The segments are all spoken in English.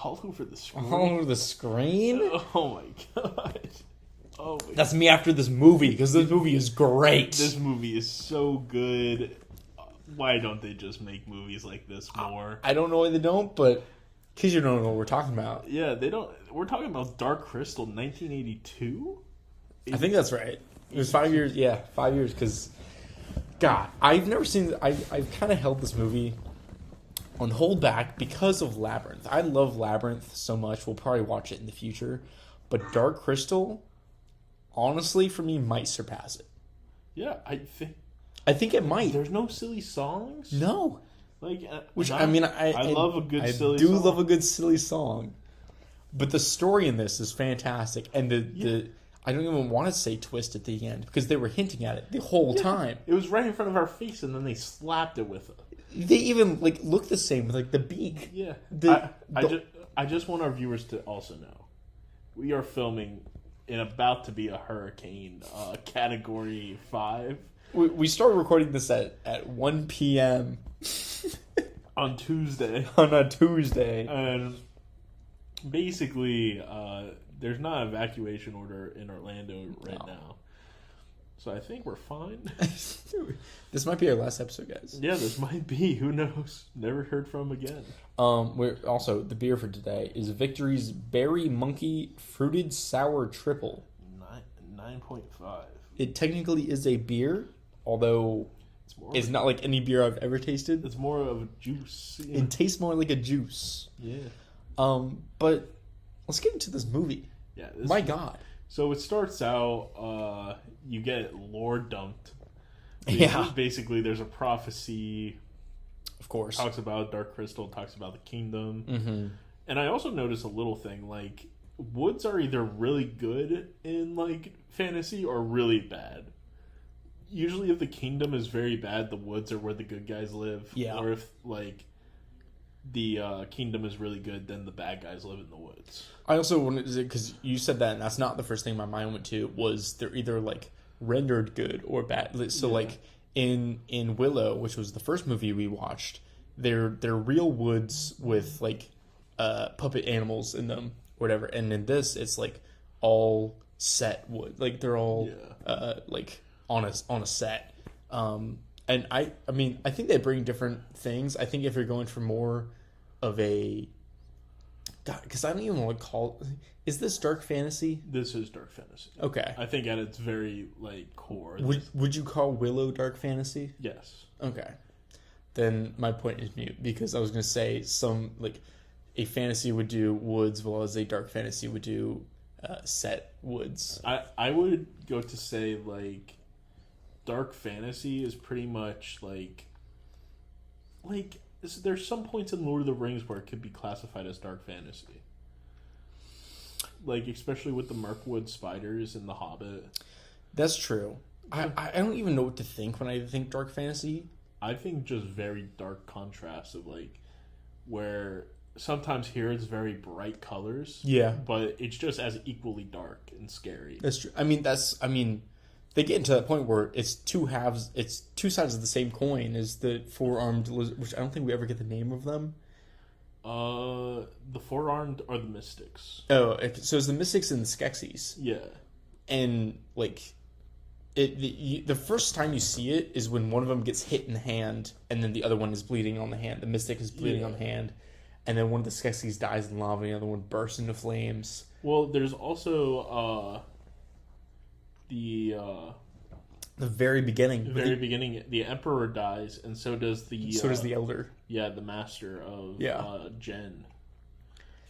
all over the screen. All over the screen? Oh my god. Oh my That's me after this movie, because this movie is great. This movie is so good. Why don't they just make movies like this more? I don't know why they don't, but because you don't know what we're talking about. Yeah, they don't. We're talking about Dark Crystal, 1982. I think that's right. It was 5 years. Yeah, 5 years. Because, God, I've never seen. I've kind of held this movie on hold back because of Labyrinth. I love Labyrinth so much. We'll probably watch it in the future, but Dark Crystal, honestly, for me, might surpass it. Yeah, I think it might. There's no silly songs. No. Like, Which I love a good silly song. I do love a good silly song. But the story in this is fantastic. And the I don't even want to say twist at the end, because they were hinting at it the whole time. It was right in front of our face, and then they slapped it with it. They even look the same with the beak. Yeah. I just want our viewers to also know, we are filming in about to be a hurricane, category 5. We started recording this at 1 p.m. on Tuesday. On a Tuesday. And basically, there's not an evacuation order in Orlando right now. So I think we're fine. This might be our last episode, guys. Yeah, this might be. Who knows? Never heard from again. We're also, the beer for today is Victory's Berry Monkey Fruited Sour Triple. 9.5. It technically is a beer, although it's not like any beer I've ever tasted. It's more of a juice. Yeah. It tastes more like a juice. Yeah. But let's get into this movie. Yeah. My God. So it starts out, you get lore dumped. Basically, there's a prophecy. Of course. Talks about Dark Crystal, talks about the kingdom. Mm-hmm. And I also noticed a little thing, woods are either really good in, fantasy or really bad. Usually if the kingdom is very bad, the woods are where the good guys live. Yeah. Or if, the kingdom is really good, then the bad guys live in the woods. I also wanted to say, because you said that, and that's not the first thing my mind went to, was they're either, rendered good or bad. So, in Willow, which was the first movie we watched, they're real woods with, puppet animals in them, or whatever. And in this, it's, all set wood. They're all, on a set. And I think they bring different things. I think if you're going for more of a... God, because I don't even want to call... Is this dark fantasy? This is dark fantasy. Okay. I think at its very, core... Would you call Willow dark fantasy? Yes. Okay. Then my point is mute, because I was going to say a fantasy would do woods, while as a dark fantasy would do set woods. I would go to say, dark fantasy is pretty much there's some points in Lord of the Rings where it could be classified as dark fantasy, especially with the Mirkwood spiders in The Hobbit. That's true. I don't even know what to think when I think dark fantasy. I think just very dark contrast of where sometimes here it's very bright colors, but it's just as equally dark and scary. That's true. They get into that point where it's two halves, it's two sides of the same coin, is the four-armed lizard, which I don't think we ever get the name of them. The four-armed are the Mystics. Oh, so it's the Mystics and the Skeksis. Yeah. And, the first time you see it is when one of them gets hit in the hand, and then the other one is bleeding on the hand. The Mystic is bleeding on the hand, and then one of the Skeksis dies in lava, and the other one bursts into flames. Well, there's also, the very beginning. The Emperor dies, and so does the Elder. Yeah, the Master of Jen.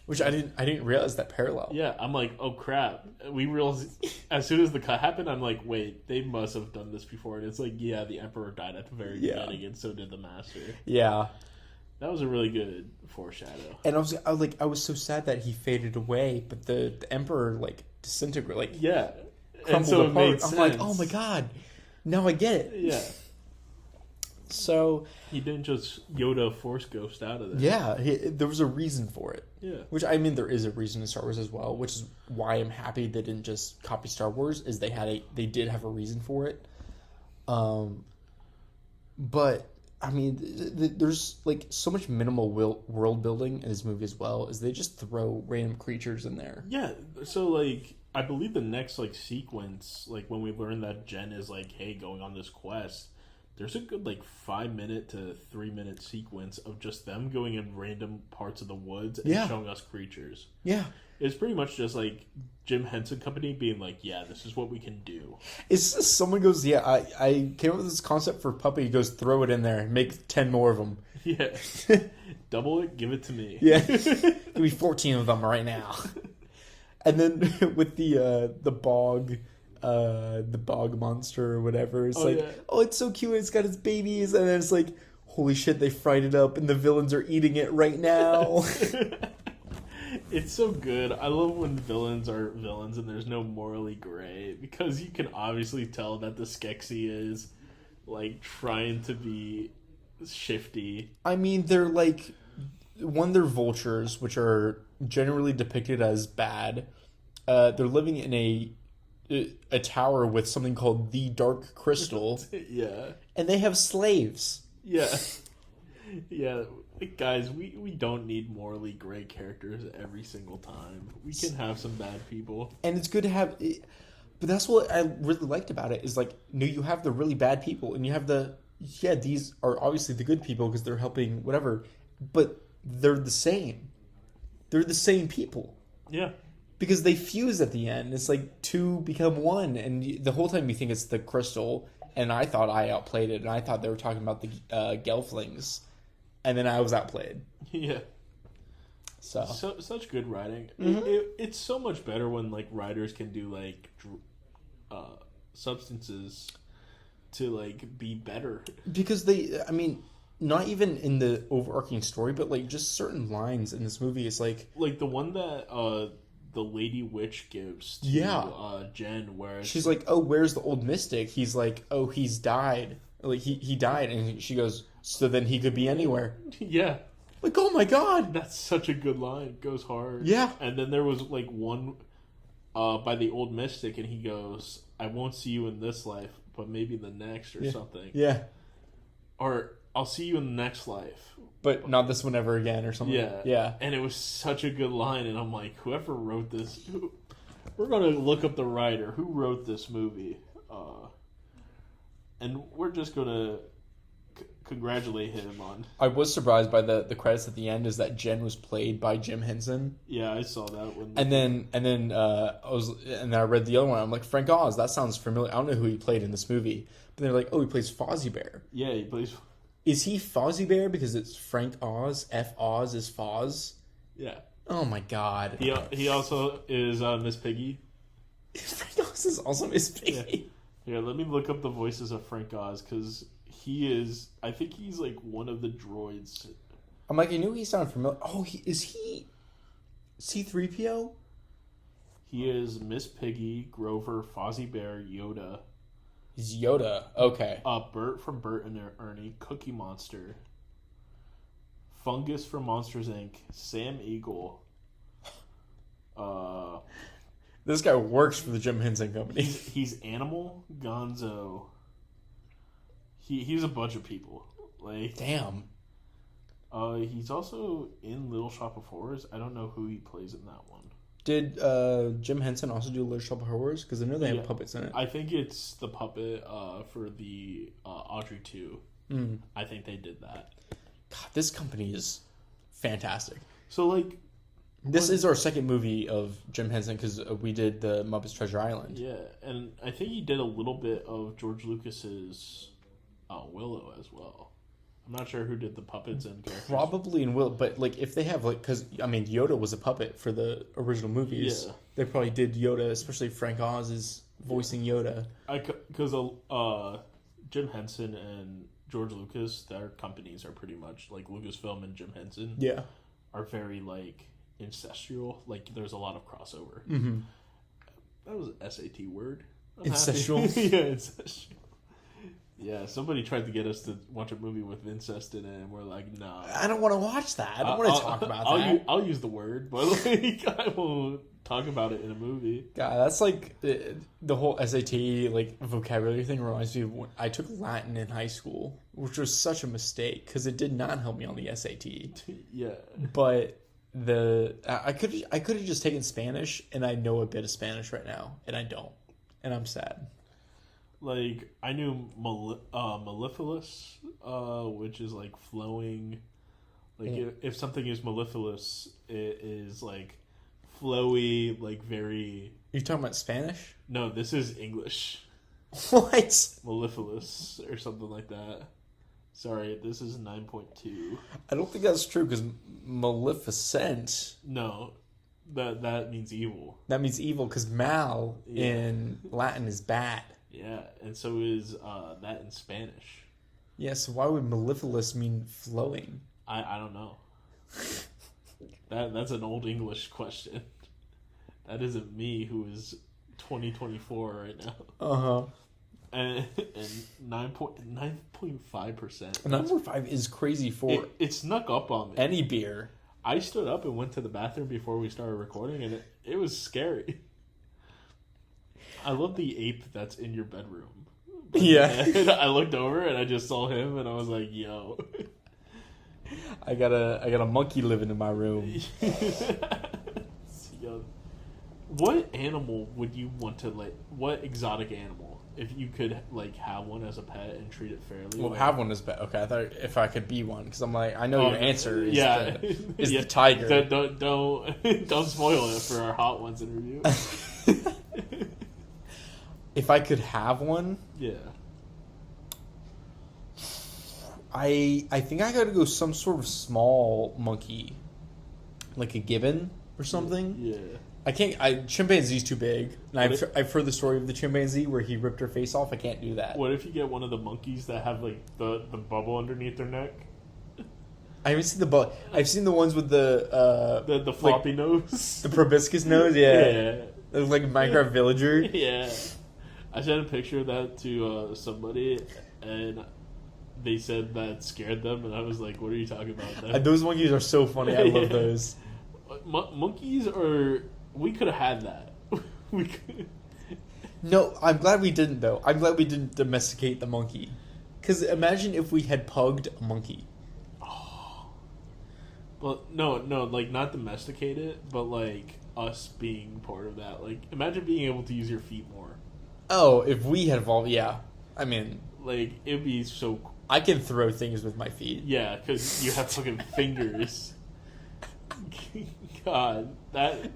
Which I didn't realize that parallel. Yeah, I'm like, oh crap. We realized as soon as the cut happened, I'm like, wait, they must have done this before. And it's the Emperor died at the very beginning, and so did the Master. Yeah. That was a really good foreshadow. And I was so sad that he faded away, but the Emperor disintegrated, yeah. crumbled and so apart. It made sense. I'm like, oh my god, now I get it. Yeah. So he didn't just Yoda Force Ghost out of there. Yeah, there was a reason for it. Yeah. Which, there is a reason in Star Wars as well, which is why I'm happy they didn't just copy Star Wars, is they did have a reason for it. But I mean, there's like so much minimal world building in this movie as well, is they just throw random creatures in there. Yeah, so like I believe the next like sequence, like when we learn that Jen is like, hey, going on this quest, there's a good like 5 minute to 3 minute sequence of just them going in random parts of the woods and showing us creatures. Yeah. It's pretty much just like Jim Henson Company being like, yeah, this is what we can do. It's just someone goes, yeah, I came up with this concept for puppet. He goes, throw it in there, make 10 more of them. Yeah. Double it, give it to me. Yeah. Give me 14 of them right now. And then with the bog monster or whatever, it's oh, it's so cute, it's got its babies, and then it's like, holy shit, they fried it up and the villains are eating it right now. It's so good. I love when villains are villains and there's no morally gray, because you can obviously tell that the Skeksis is like trying to be shifty. I mean, they're like, they're vultures, which are generally depicted as bad. They're living in a tower with something called the Dark Crystal. Yeah. And they have slaves. Yeah. Yeah. Guys, we don't need morally gray characters every single time. We can have some bad people. And it's good to have... But that's what I really liked about it, is like, no, you have the really bad people, and you have these are obviously the good people because they're helping whatever, but they're the same. They're the same people. Yeah. Because they fuse at the end. It's like two become one, and the whole time you think it's the crystal, and I thought I outplayed it, and I thought they were talking about the Gelflings, and then I was outplayed. Yeah. So such good writing. Mm-hmm. It's so much better when like writers can do like substances to like be better, because not even in the overarching story, but like just certain lines in this movie. It's like the one that the Lady Witch gives to Jen, where she's like, oh, where's the old mystic? He's like, oh, he's died. Like he died, and she goes, so then he could be anywhere. Yeah. Like, oh my god, that's such a good line. It goes hard. Yeah. And then there was like one by the old mystic, and he goes, I won't see you in this life, but maybe the next or something. Yeah. Or I'll see you in the next life, but not this one ever again or something. Yeah. Yeah. And it was such a good line, and I'm like, whoever wrote this, we're going to look up the writer who wrote this movie. And we're just going to congratulate him on. I was surprised by the credits at the end, is that Jen was played by Jim Henson. Yeah, I saw that one. And then I read the other one. I'm like, Frank Oz, that sounds familiar. I don't know who he played in this movie, but they're like, oh, he plays Fozzie Bear. Yeah, he plays. Is he Fozzie Bear because it's Frank Oz? F Oz is Foz. Yeah. Oh my god. He also is Miss Piggy. Frank Oz is also Miss Piggy. Yeah, let me look up the voices of Frank Oz, because he is. I think he's like one of the droids. I'm like, I knew he sounded familiar. Oh, is he C-3PO? He is Miss Piggy, Grover, Fozzie Bear, Yoda. He's Yoda. Okay. Bert from Bert and Ernie, Cookie Monster, Fungus from Monsters Inc., Sam Eagle. This guy works for the Jim Henson Company. He's Animal, Gonzo. He's a bunch of people. Like, damn. He's also in Little Shop of Horrors. I don't know who he plays in that one. Did Jim Henson also do Little Shop of Horrors? Because I know they have puppets in it. I think it's the puppet for the Audrey 2. Mm. I think they did that. God, this company is fantastic. So, like... This is our second movie of Jim Henson, because we did the Muppets Treasure Island. Yeah, and I think he did a little bit of George Lucas's Willow as well. I'm not sure who did the puppets and characters. Probably in Willow, but like if they have like, because I mean Yoda was a puppet for the original movies. Yeah. They probably did Yoda, especially Frank Oz is voicing Yoda. Because Jim Henson and George Lucas, their companies are pretty much like Lucasfilm and Jim Henson. Yeah, are very like incestual. Like there's a lot of crossover. That was an SAT word. Incestual. Yeah, incestual. Yeah, somebody tried to get us to watch a movie with incest in it, and we're like, nah. I don't want to watch that. I don't want to talk about that. I'll use the word, but like, I won't talk about it in a movie. God, that's like the whole SAT like vocabulary thing reminds me of when I took Latin in high school, which was such a mistake because it did not help me on the SAT. Yeah, but I could have just taken Spanish, and I know a bit of Spanish right now, and I don't, and I'm sad. Like, I knew mellifluous, which is like flowing. Like, if something is mellifluous, it is like flowy, like very. You're talking about Spanish? No, this is English. What? Mellifluous or something like that. Sorry, this is 9.2. I don't think that's true because maleficent. No, that means evil. That means evil because mal in Latin is bad. Yeah, and so is that in Spanish. Yeah, so why would mellifluous mean flowing? I don't know. That's an old English question. That isn't me, who is 2024 right now. Uh-huh. And 9.5%. 9.5 is crazy for it snuck up on me. Any beer. I stood up and went to the bathroom before we started recording, and it was scary. I love the ape that's in your bedroom. Yeah. I looked over and I just saw him, and I was like, "Yo, I got a monkey living in my room." Yo, what animal would you want to like? What exotic animal, if you could like have one as a pet and treat it fairly? Well, like, have one as pet. Okay, I thought if I could be one, because I'm like, I know your answer is the tiger. Don't spoil it for our Hot Ones interview. If I could have one, yeah, I think I gotta go some sort of small monkey, like a gibbon or something. Yeah, I can't. Chimpanzee's too big, and I've heard the story of the chimpanzee where he ripped her face off. I can't do that. What if you get one of the monkeys that have like the bubble underneath their neck? I haven't seen the I've seen the ones with the floppy like, nose, the proboscis nose. Yeah, yeah. It was like a Minecraft villager. Yeah. I sent a picture of that to somebody, and they said that scared them, and I was like, "What are you talking about?" Those monkeys are so funny. I love those. Monkeys are. We could have had that. We could. No, I'm glad we didn't though. I'm glad we didn't domesticate the monkey. Because imagine if we had pugged a monkey. Oh. Well, no, like not domesticate it, but like us being part of that. Like, imagine being able to use your feet more. Oh, if we had evolved, yeah. I mean, like, it'd be so cool. I can throw things with my feet. Yeah, because you have fucking fingers. God, that.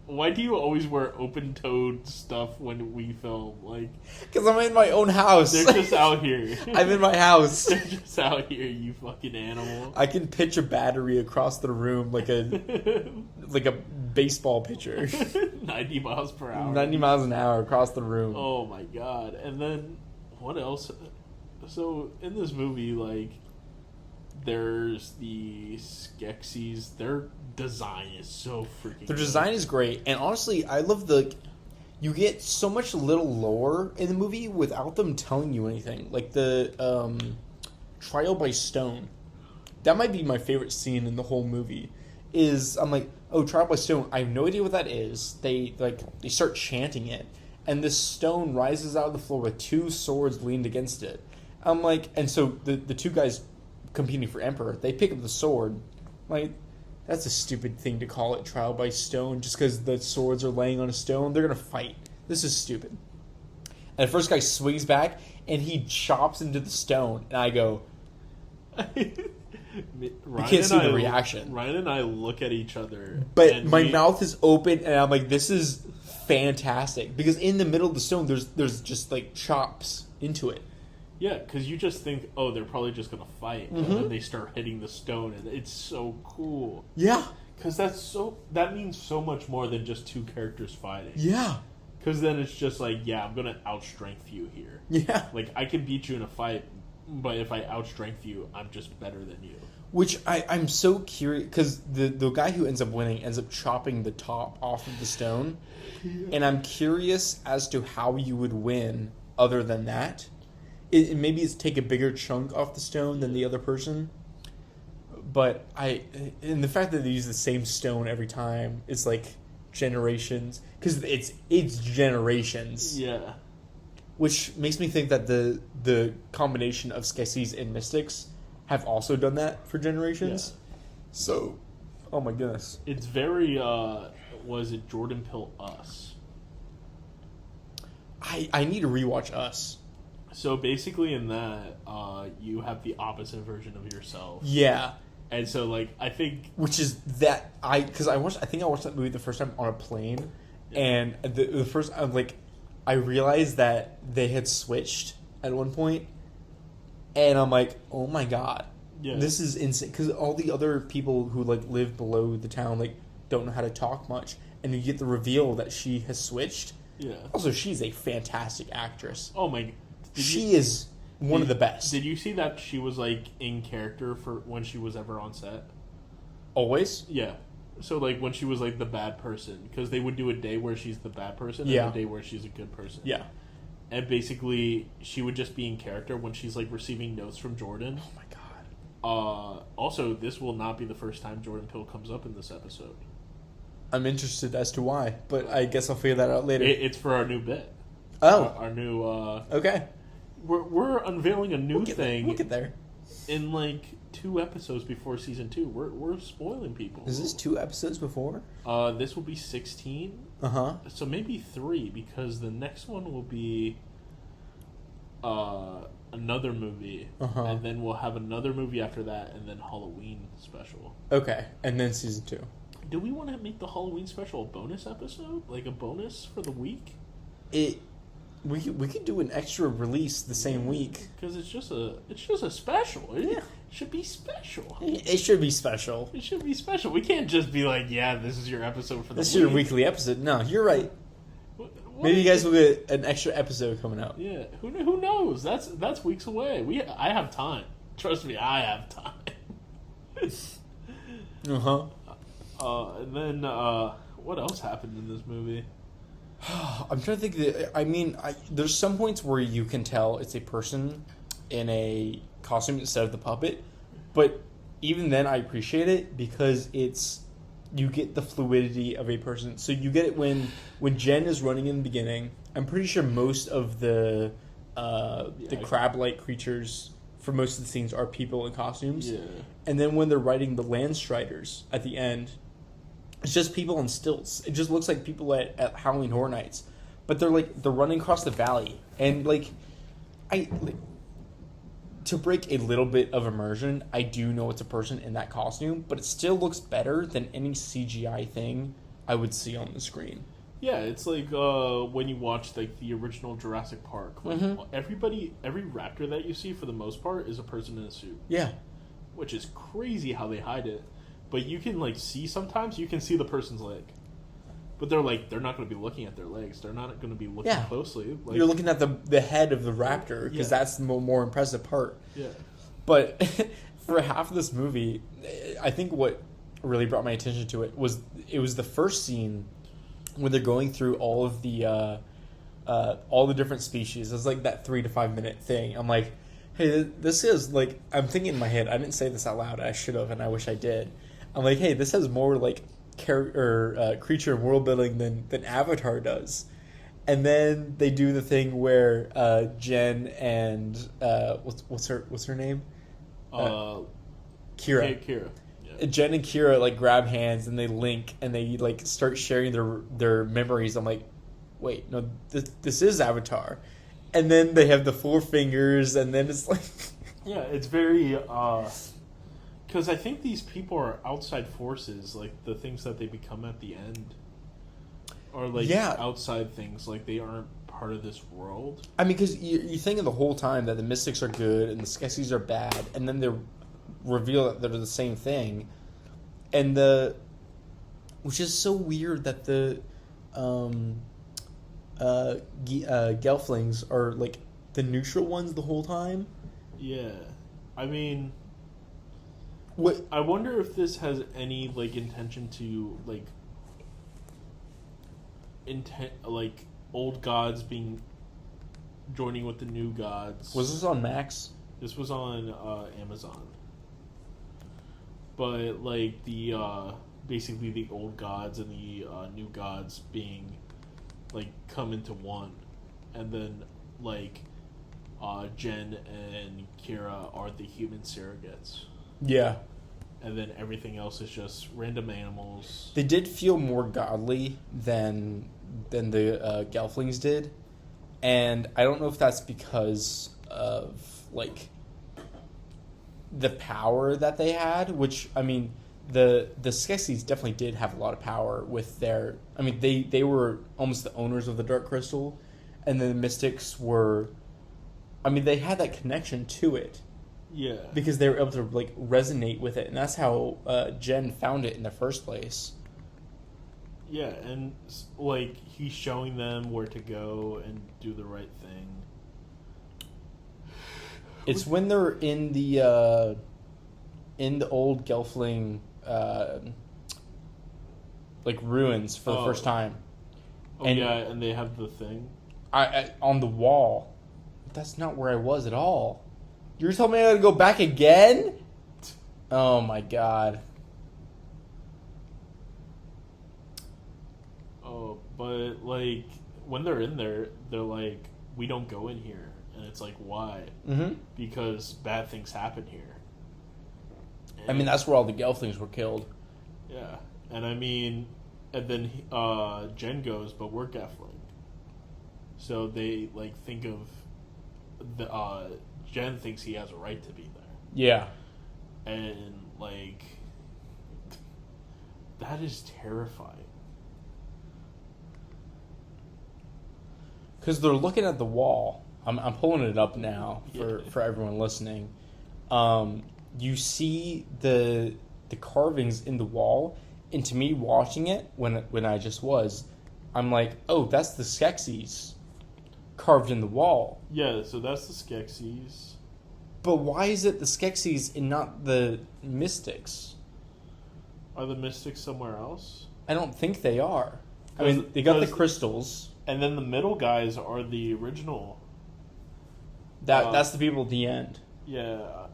Why do you always wear open-toed stuff when we film? Like, because I'm in my own house. They're just out here. I'm in my house. They're just out here, you fucking animal. I can pitch a battery across the room like a baseball pitcher. 90 miles per hour. 90 miles an hour across the room. Oh my god. And then, what else? So, in this movie, like, there's the Skeksis. Their design is so freaking Their design is great. And honestly, I love you get so much little lore in the movie without them telling you anything. Like the trial by stone. That might be my favorite scene in the whole movie. I'm like, oh, trial by stone. I have no idea what that is. They start chanting it. And this stone rises out of the floor with two swords leaned against it. I'm like, and so the two guys competing for emperor, they pick up the sword. Like, that's a stupid thing to call it, trial by stone, just because the swords are laying on a stone. They're gonna fight. This is stupid. And the first guy swings back and he chops into the stone, and I go, you can't see the reaction. Ryan and I look at each other, but my mouth is open, and I'm like, this is fantastic, because in the middle of the stone there's just like chops into it. Yeah, because you just think, oh, they're probably just going to fight. And then they start hitting the stone, and it's so cool. Yeah. Because that means so much more than just two characters fighting. Yeah. Because then it's just like, yeah, I'm going to outstrength you here. Yeah. Like, I can beat you in a fight, but if I outstrength you, I'm just better than you. Which I'm so curious, because the guy who ends up winning ends up chopping the top off of the stone. Yeah. And I'm curious as to how you would win other than that. maybe it's take a bigger chunk off the stone than the other person. But and the fact that they use the same stone every time, it's like generations, because it's generations. Yeah. Which makes me think that the combination of Skeksis and Mystics have also done that for generations. Yeah. So, oh my goodness. It's very, was it Jordan Peele Us? I need to rewatch Us. So basically in that, you have the opposite version of yourself. Yeah. And so, like, I think... Which is that, because I think I watched that movie the first time on a plane, and the first, I'm like, I realized that they had switched at one point, and I'm like, oh my god, this is insane. Because all the other people who like live below the town like don't know how to talk much, and you get the reveal that she has switched. Yeah. Also, she's a fantastic actress. Oh my, she is one of the best. Did you see that she was like in character for when she was ever on set? Always? Yeah. So, like, when she was, like, the bad person. Because they would do a day where she's the bad person and a day where she's a good person. Yeah. And basically, she would just be in character when she's, like, receiving notes from Jordan. Oh, my God. Also, this will not be the first time Jordan Peele comes up in this episode. I'm interested as to why, but I guess I'll figure that out later. It's for our new bit. Oh. Our new, Okay. We're unveiling a new thing. We'll get there. In, like, 2 episodes before season 2. We're spoiling people. Is this 2 episodes before? This will be 16. Uh-huh. So maybe 3, because the next one will be another movie. Uh-huh. And then we'll have another movie after that, and then Halloween special. Okay, and then season 2. Do we want to make the Halloween special a bonus episode? Like a bonus for the week? We could do an extra release the same week. Because it's just a special. It should be special. It should be special. It should be special. We can't just be like, yeah, this is your episode for the week. This is your weekly episode. No, you're right. Maybe you guys will get an extra episode coming out. Yeah, who knows? That's weeks away. I have time. Trust me, I have time. Uh-huh. And then what else happened in this movie? I'm trying to think. There's some points where you can tell it's a person in a costume instead of the puppet, but even then, I appreciate it because you get the fluidity of a person. So you get it when Jen is running in the beginning. I'm pretty sure most of the crab-like creatures for most of the scenes are people in costumes. Yeah. And then when they're riding the Landstriders at the end, it's just people on stilts. It just looks like people at Halloween Horror Nights, but they're running across the valley, and to break a little bit of immersion, I do know it's a person in that costume, but it still looks better than any CGI thing I would see on the screen. Yeah, it's like when you watch like the original Jurassic Park. Like, every raptor that you see for the most part is a person in a suit. Yeah, which is crazy how they hide it. But you can sometimes you can see the person's leg, but they're not going to be looking at their legs. They're not going to be looking closely. You're looking at the head of the raptor because that's the more impressive part. Yeah. But for half of this movie, I think what really brought my attention to it was the first scene when they're going through all of the different species. It's like that 3 to 5 minute thing. I'm like, hey, this is like, I'm thinking in my head. I didn't say this out loud. I should have, and I wish I did. I'm like, hey, this has more like creature and world building than Avatar does. And then they do the thing where Jen and what's her name? Kira. Kira. Yeah. Jen and Kira like grab hands and they link and they like start sharing their memories. I'm like, wait, no, this is Avatar. And then they have the 4 fingers, and then it's like... Yeah, it's very... Because I think these people are outside forces, like the things that they become at the end. Or like outside things, like they aren't part of this world. I mean, because you think of the whole time that the Mystics are good and the Skeksis are bad, and then they reveal that they're the same thing. And which is so weird that the... Gelflings are like the neutral ones the whole time. Yeah, I mean, what? I wonder if this has any like intention to like old gods being joining with the new gods. Was this on Max? This was on Amazon. But like the basically the old gods and the new gods being like come into one, and then like Jen and Kira are the human surrogates. Yeah. And then everything else is just random animals. They did feel more godly than the Gelflings did, and I don't know if that's because of like the power that they had. Which I mean, the Skeksis definitely did have a lot of power with their. I mean, they were almost the owners of the Dark Crystal, and then the Mystics were. I mean, they had that connection to it. Yeah. Because they were able to like resonate with it, and that's how Jen found it in the first place. Yeah, and like he's showing them where to go and do the right thing. It's when they're in the old Gelfling like ruins for the first time. Oh, and, yeah, and they have the thing. I on the wall. That's not where I was at all. You're telling me I gotta go back again? Oh my god. Oh, but like when they're in there, they're like, "We don't go in here," and it's like, "Why?" Mm-hmm. Because bad things happen here. And, I mean, that's where all the Gelflings were killed. Yeah, and I mean, and then Jen goes, "But we're Gelfling," so they like think of the Jen thinks he has a right to be there. Yeah. And, like, that is terrifying. Because they're looking at the wall. I'm pulling it up now for everyone listening. You see the carvings in the wall, and to me, watching it, when I just was, I'm like, oh, that's the Skeksis carved in the wall. Yeah, so that's the Skeksis. But why is it the Skeksis and not the Mystics? Are the Mystics somewhere else? I don't think they are. I mean, they got the crystals. And then the middle guys are the original. That's the people at the end. Yeah.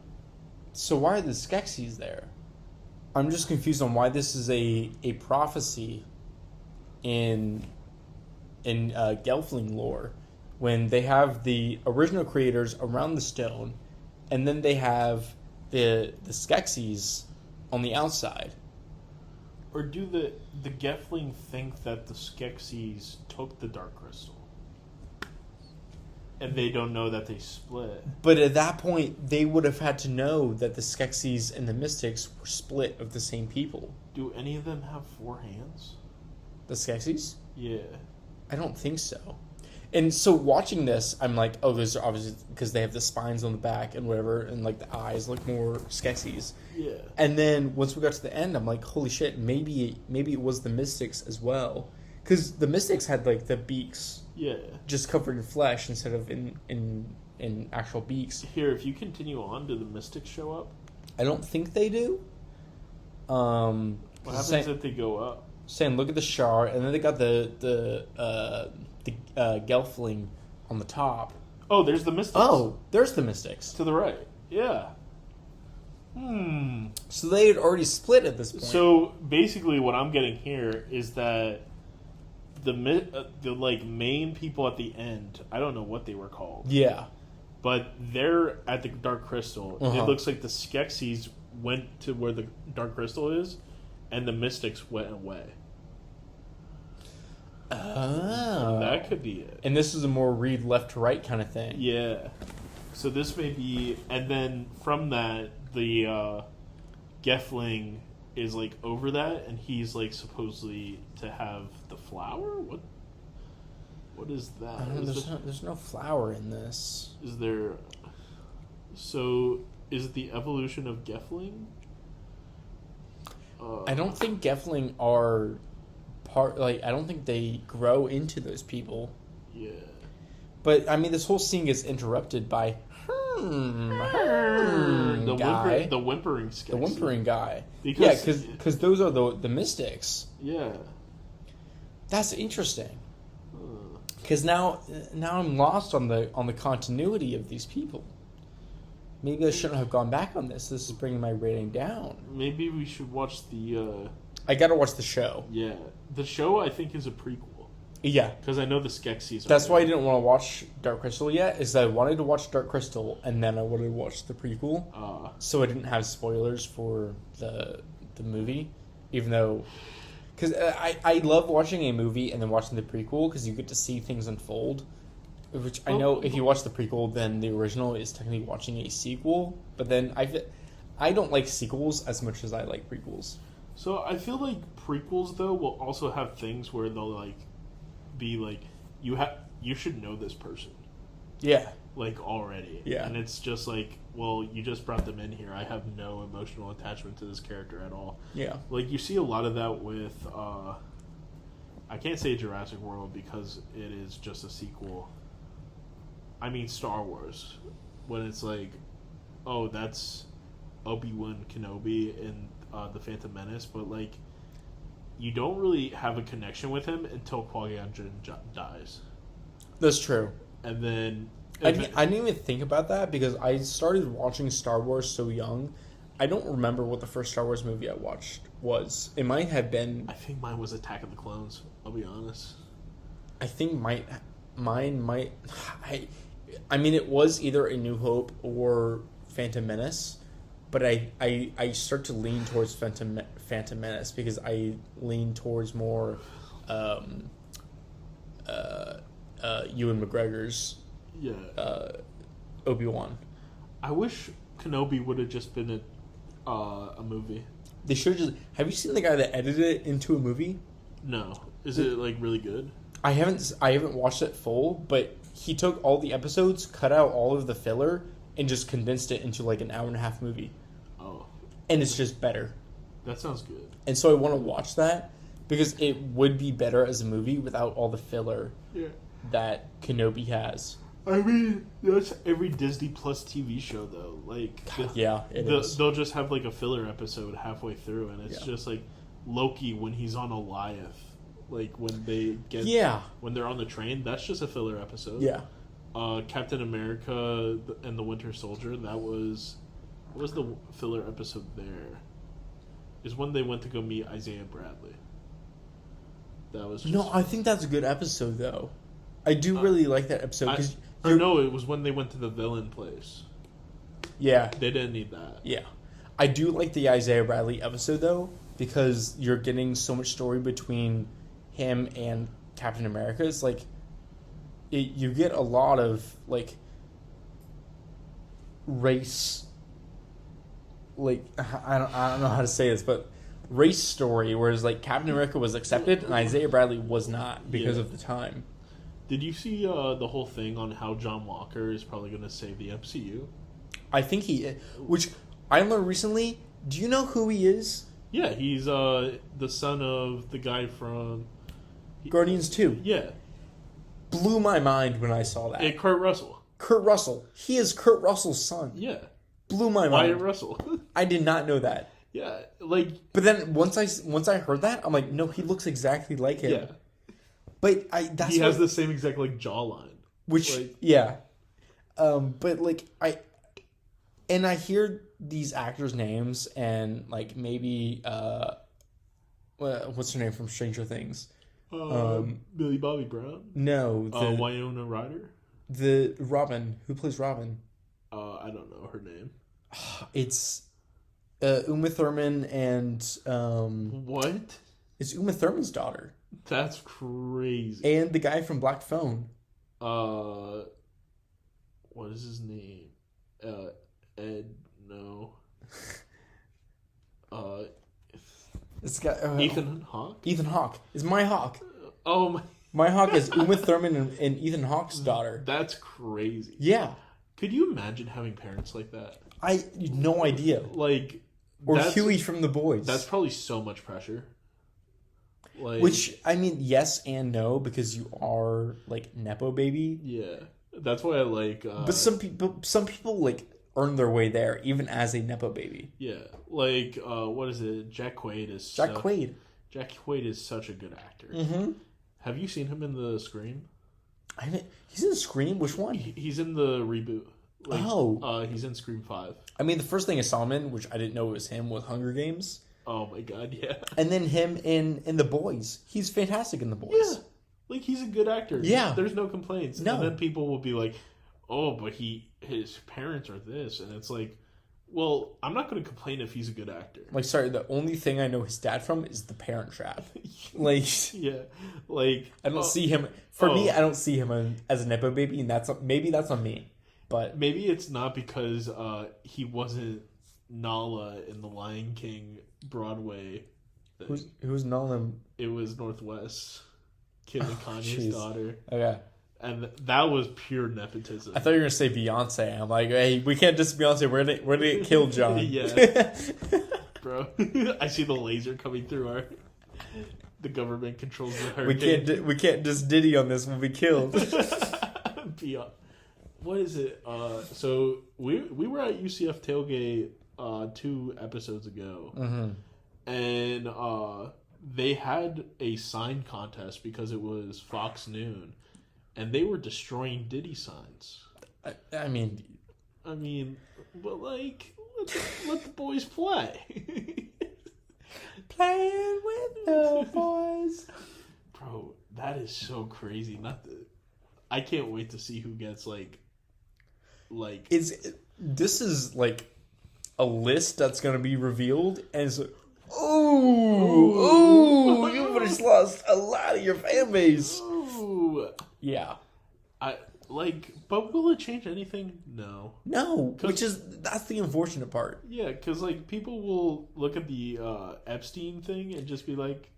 So why are the Skeksis there? I'm just confused on why this is a prophecy in Gelfling lore, when they have the original creators around the stone, and then they have the Skeksis on the outside. Or do the Gelfling think that the Skeksis took the Dark Crystal? And they don't know that they split. But at that point, they would have had to know that the Skeksis and the Mystics were split of the same people. Do any of them have 4 hands? The Skeksis? Yeah. I don't think so. And so watching this, I'm like, oh, those are obviously because they have the spines on the back and whatever, and like the eyes look more Skeksis. Yeah. And then once we got to the end, I'm like, holy shit, maybe it was the Mystics as well, because the Mystics had like the beaks, yeah, just covered in flesh instead of in actual beaks. Here, if you continue on, do the Mystics show up? I don't think they do. What happens if they go up? Saying, look at the shard, and then they got the Gelfling on the top. Oh, there's the Mystics. Oh, there's the Mystics. To the right. Yeah. So they had already split at this point. So basically what I'm getting here is that the like main people at the end, I don't know what they were called. Yeah. But they're at the Dark Crystal. Uh-huh. It looks like the Skeksis went to where the Dark Crystal is, and the Mystics went away. Oh. That could be it. And this is a more read left to right kind of thing. Yeah. So this may be... And then from that, the Gelfling is, like, over that, and he's, like, supposedly to have the flower? What is that? There's no flower in this. Is there... So, is it the evolution of Gelfling? I don't think Gelfling are... I don't think they grow into those people. Yeah. But, I mean, this whole scene gets interrupted by the guy. The whimpering Skeksis. The whimpering guy. Because, because those are the Mystics. Yeah. That's interesting. Because now I'm lost on the continuity of these people. Maybe I shouldn't have gone back on this. This is bringing my rating down. Maybe we should watch the... I gotta watch the show. Yeah. The show, I think, is a prequel. Yeah. Because I know the Skeksis are That's there. why I didn't want to watch Dark Crystal yet, is that I wanted to watch Dark Crystal, and then I wanted to watch the prequel. So I didn't have spoilers for the movie. Even though... Because I love watching a movie and then watching the prequel, because you get to see things unfold. Which I know if you watch the prequel, then the original is technically watching a sequel. But then I don't like sequels as much as I like prequels. So I feel like prequels, though, will also have things where they'll, like, be like, you should know this person. Yeah. Like, already. Yeah. And it's just like, well, you just brought them in here. I have no emotional attachment to this character at all. Yeah. Like, you see a lot of that with, I can't say Jurassic World because it is just a sequel. I mean Star Wars. When it's like, oh, that's Obi-Wan Kenobi in The Phantom Menace, but, like, you don't really have a connection with him until Qui-Gon Jinn dies. That's true. And then... I didn't even think about that because I started watching Star Wars so young. I don't remember what the first Star Wars movie I watched was. It might have been... I think mine was Attack of the Clones, I'll be honest. I think mine might... I mean, it was either A New Hope or Phantom Menace, but I start to lean towards Phantom Menace because I lean towards more Ewan McGregor's Obi-Wan. I wish Kenobi would have just been a movie. They should just... Have you seen the guy that edited it into a movie? No. Is it, like, really good? I haven't watched it full, but he took all the episodes, cut out all of the filler, and just condensed it into like an hour and a half movie. Oh. And it's just better. That sounds good. And so I want to watch that because it would be better as a movie without all the filler that Kenobi has. I mean, that's every Disney Plus TV show, though. Like, they'll just have like a filler episode halfway through, and it's just like Loki when he's on Goliath. Like when they get when they're on the train, that's just a filler episode. Yeah. Captain America and the Winter Soldier. What was the filler episode there? Is when they went to go meet Isaiah Bradley. That was just I think that's a good episode though. I do really like that episode because no, it was when they went to the villain place. Yeah, they didn't need that. Yeah, I do like the Isaiah Bradley episode though because you're getting so much story between him and Captain America. It's like you get a lot of like race, like I don't know how to say this, but race story. Whereas like Captain America was accepted and Isaiah Bradley was not because of the time. Did you see the whole thing on how John Walker is probably going to save the MCU? I think which I learned recently. Do you know who he is? Yeah, he's the son of the guy from Guardians 2. Yeah. Blew my mind when I saw that. Hey, Kurt Russell. Kurt Russell. He is Kurt Russell's son. Yeah. Blew my mind. Wyatt Russell. I did not know that. Yeah, like... But then once I heard that, I'm like, no, he looks exactly like him. Yeah. But he has the same exact, like, jawline. Which, like, yeah. But, like, I hear these actors' names and, like, maybe, what's her name from Stranger Things? Billy Bobby Brown? No. Winona Ryder? The Robin. Who plays Robin? I don't know her name. It's Uma Thurman and... What? It's Uma Thurman's daughter. That's crazy. And the guy from Black Phone. What is his name? Ed? No. This guy, Ethan Hawke? Ethan Hawke. It's my Hawk. Oh my. My Hawk is Uma Thurman and Ethan Hawke's daughter. That's crazy. Yeah. Could you imagine having parents like that? I no idea. Like, or Huey from The Boys. That's probably so much pressure. Like, which, I mean, yes and no, because you are like Nepo baby. Yeah, that's why I like. But some people like earn their way there, even as a Nepo baby. Yeah, like what is it? Jack Quaid is. Jack Quaid is such a good actor. Mm-hmm. Have you seen him in The Scream? He's in Scream. Which one? He's in the reboot. He's in Scream 5. I mean, the first thing I saw him in, which I didn't know it was him, was Hunger Games. Oh my god, yeah. And then him in The Boys. He's fantastic in The Boys. Yeah. Like, he's a good actor. Yeah. There's no complaints. No. And then people will be like, oh, but his parents are this. And it's like, well, I'm not going to complain if he's a good actor. Like, sorry, the only thing I know his dad from is The Parent Trap. Like, yeah. Like, I don't see him... For me, I don't see him as a Nepo baby, and maybe that's on me. But maybe it's not because he wasn't Nala in the Lion King Broadway thing. Who's Nala? It was Northwest, Kim and Kanye's daughter. Okay. And that was pure nepotism. I thought you were gonna say Beyonce. I'm like, hey, we can't just Beyonce. We're gonna get killed, John. Yeah, bro. I see the laser coming through the government controls the hurricane. We can't just Diddy on this. We'll be killed. What is it? So we were at UCF tailgate 2 episodes ago, and they had a sign contest because it was Fox Noon, and they were destroying Diddy signs. I mean, but like, let the boys play. Playing with the boys, bro. That is so crazy. I can't wait to see who gets like. This is like a list that's gonna be revealed, and it's like, oh, you just lost a lot of your fan base. Ooh. Yeah. But will it change anything? No. That's the unfortunate part. Yeah, because like people will look at the Epstein thing and just be like,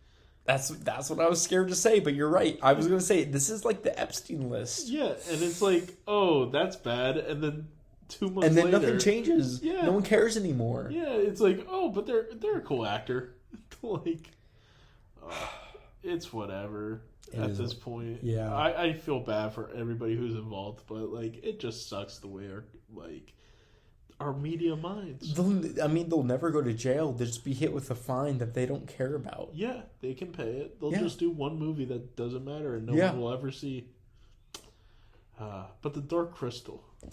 that's what I was scared to say, but you're right. I was gonna say this is like the Epstein list. Yeah, and it's like, oh, that's bad, and then 2 months and then later, nothing changes. Yeah, no one cares anymore. Yeah, it's like, oh, but they're a cool actor. Like, it's whatever. At this point, yeah, I feel bad for everybody who's involved, but like it just sucks the way our media minds. They'll never go to jail. They'll just be hit with a fine that they don't care about. Yeah, they can pay it. They'll just do one movie that doesn't matter and no one will ever see. But the Dark Crystal, the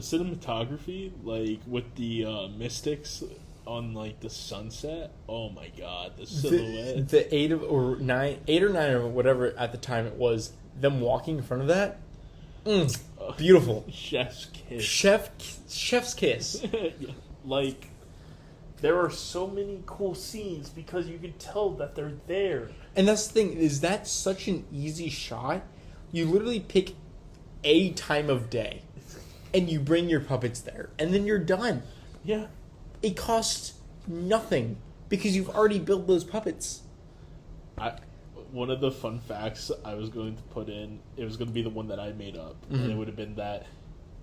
cinematography, like with the mystics on like the sunset, oh my god, the silhouette. The 8 or 9 or whatever at the time it was, them walking in front of that. Beautiful. Chef's kiss. Chef's kiss. Yeah. Like, there are so many cool scenes because you can tell that they're there. And that's the thing, is that such an easy shot? You literally pick a time of day and you bring your puppets there and then you're done. Yeah. It costs nothing because you've already built those puppets. One of the fun facts I was going to put in, it was going to be the one that I made up, and it would have been that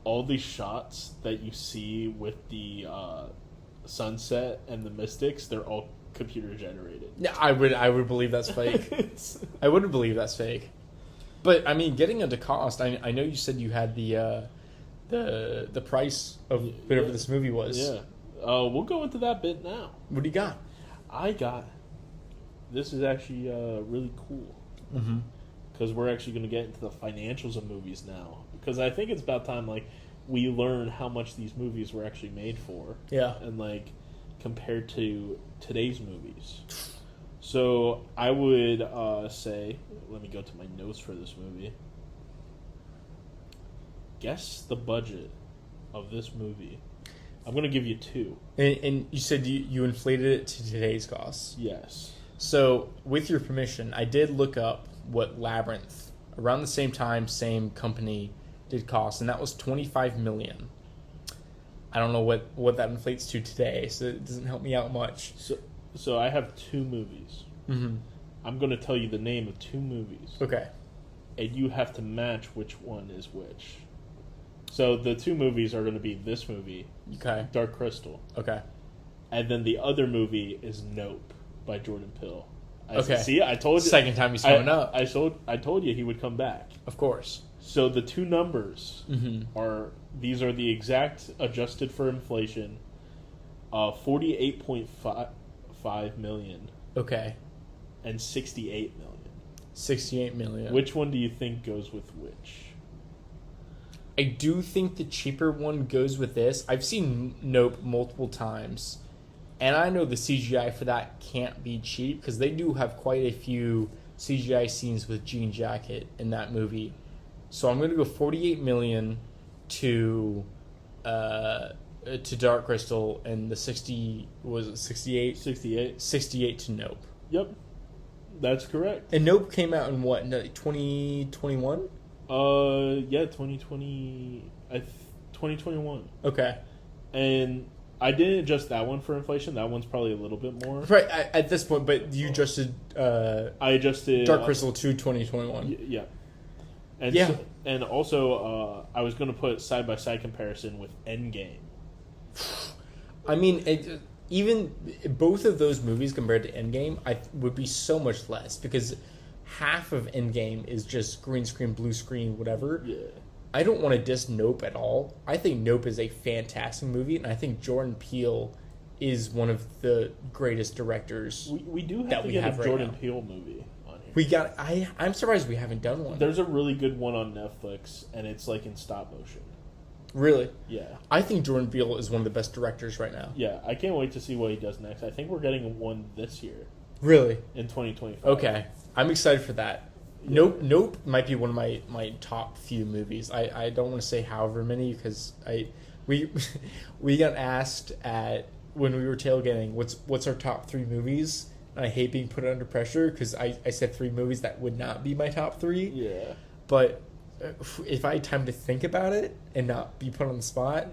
all these shots that you see with the sunset and the mystics, they're all computer generated. Yeah, I would believe that's fake. I wouldn't believe that's fake. But I mean, getting into cost, I know you said you had the price of whatever this movie was. Yeah. We'll go into that bit now. What do you got? This is actually really cool. Because we're actually going to get into the financials of movies now. Because I think it's about time we learn how much these movies were actually made for. Yeah. And compared to today's movies. So I would say, let me go to my notes for this movie. Guess the budget of this movie. I'm going to give you 2. And you said you inflated it to today's costs. Yes. So, with your permission, I did look up what Labyrinth, around the same time, same company, did cost, and that was $25 million. I don't know what that inflates to today, so it doesn't help me out much. So I have 2 movies. I'm going to tell you the name of 2 movies. Okay. And you have to match which one is which. So the 2 movies are going to be this movie, okay, Dark Crystal. Okay. And then the other movie is Nope by Jordan Peele. Okay. See, I told you. Second time he's coming up. I told you he would come back. Of course. So the 2 numbers are the exact adjusted for inflation, 48.5 million. Okay. And 68 million. $68 million. Which one do you think goes with which? I do think the cheaper one goes with this. I've seen Nope multiple times, and I know the CGI for that can't be cheap because they do have quite a few CGI scenes with Jean Jacket in that movie. So I'm going to go $48 million to Dark Crystal, and the 68? 68 to Nope. Yep, that's correct. And Nope came out in what, 2021? Yeah, 2021. Okay. And I didn't adjust that one for inflation. That one's probably a little bit more. Right, at this point, but you adjusted I adjusted Dark Crystal to 2021. Yeah. And yeah. So, and also, I was going to put side-by-side comparison with Endgame. I mean, even both of those movies compared to Endgame, would be so much less because half of Endgame is just green screen, blue screen, whatever. Yeah. I don't want to diss Nope at all. I think Nope is a fantastic movie, and I think Jordan Peele is one of the greatest directors. We do have to get a Jordan Peele movie on here. I'm surprised we haven't done one. There's a really good one on Netflix, and it's like in stop motion. Really? Yeah. I think Jordan Peele is one of the best directors right now. Yeah, I can't wait to see what he does next. I think we're getting one this year. Really? In 2025. Okay. I'm excited for that. Yeah. Nope might be one of my top few movies. I don't want to say however many because we got asked when we were tailgating what's our top 3 movies. And I hate being put under pressure because I said 3 movies that would not be my top 3. Yeah. But if I had time to think about it and not be put on the spot.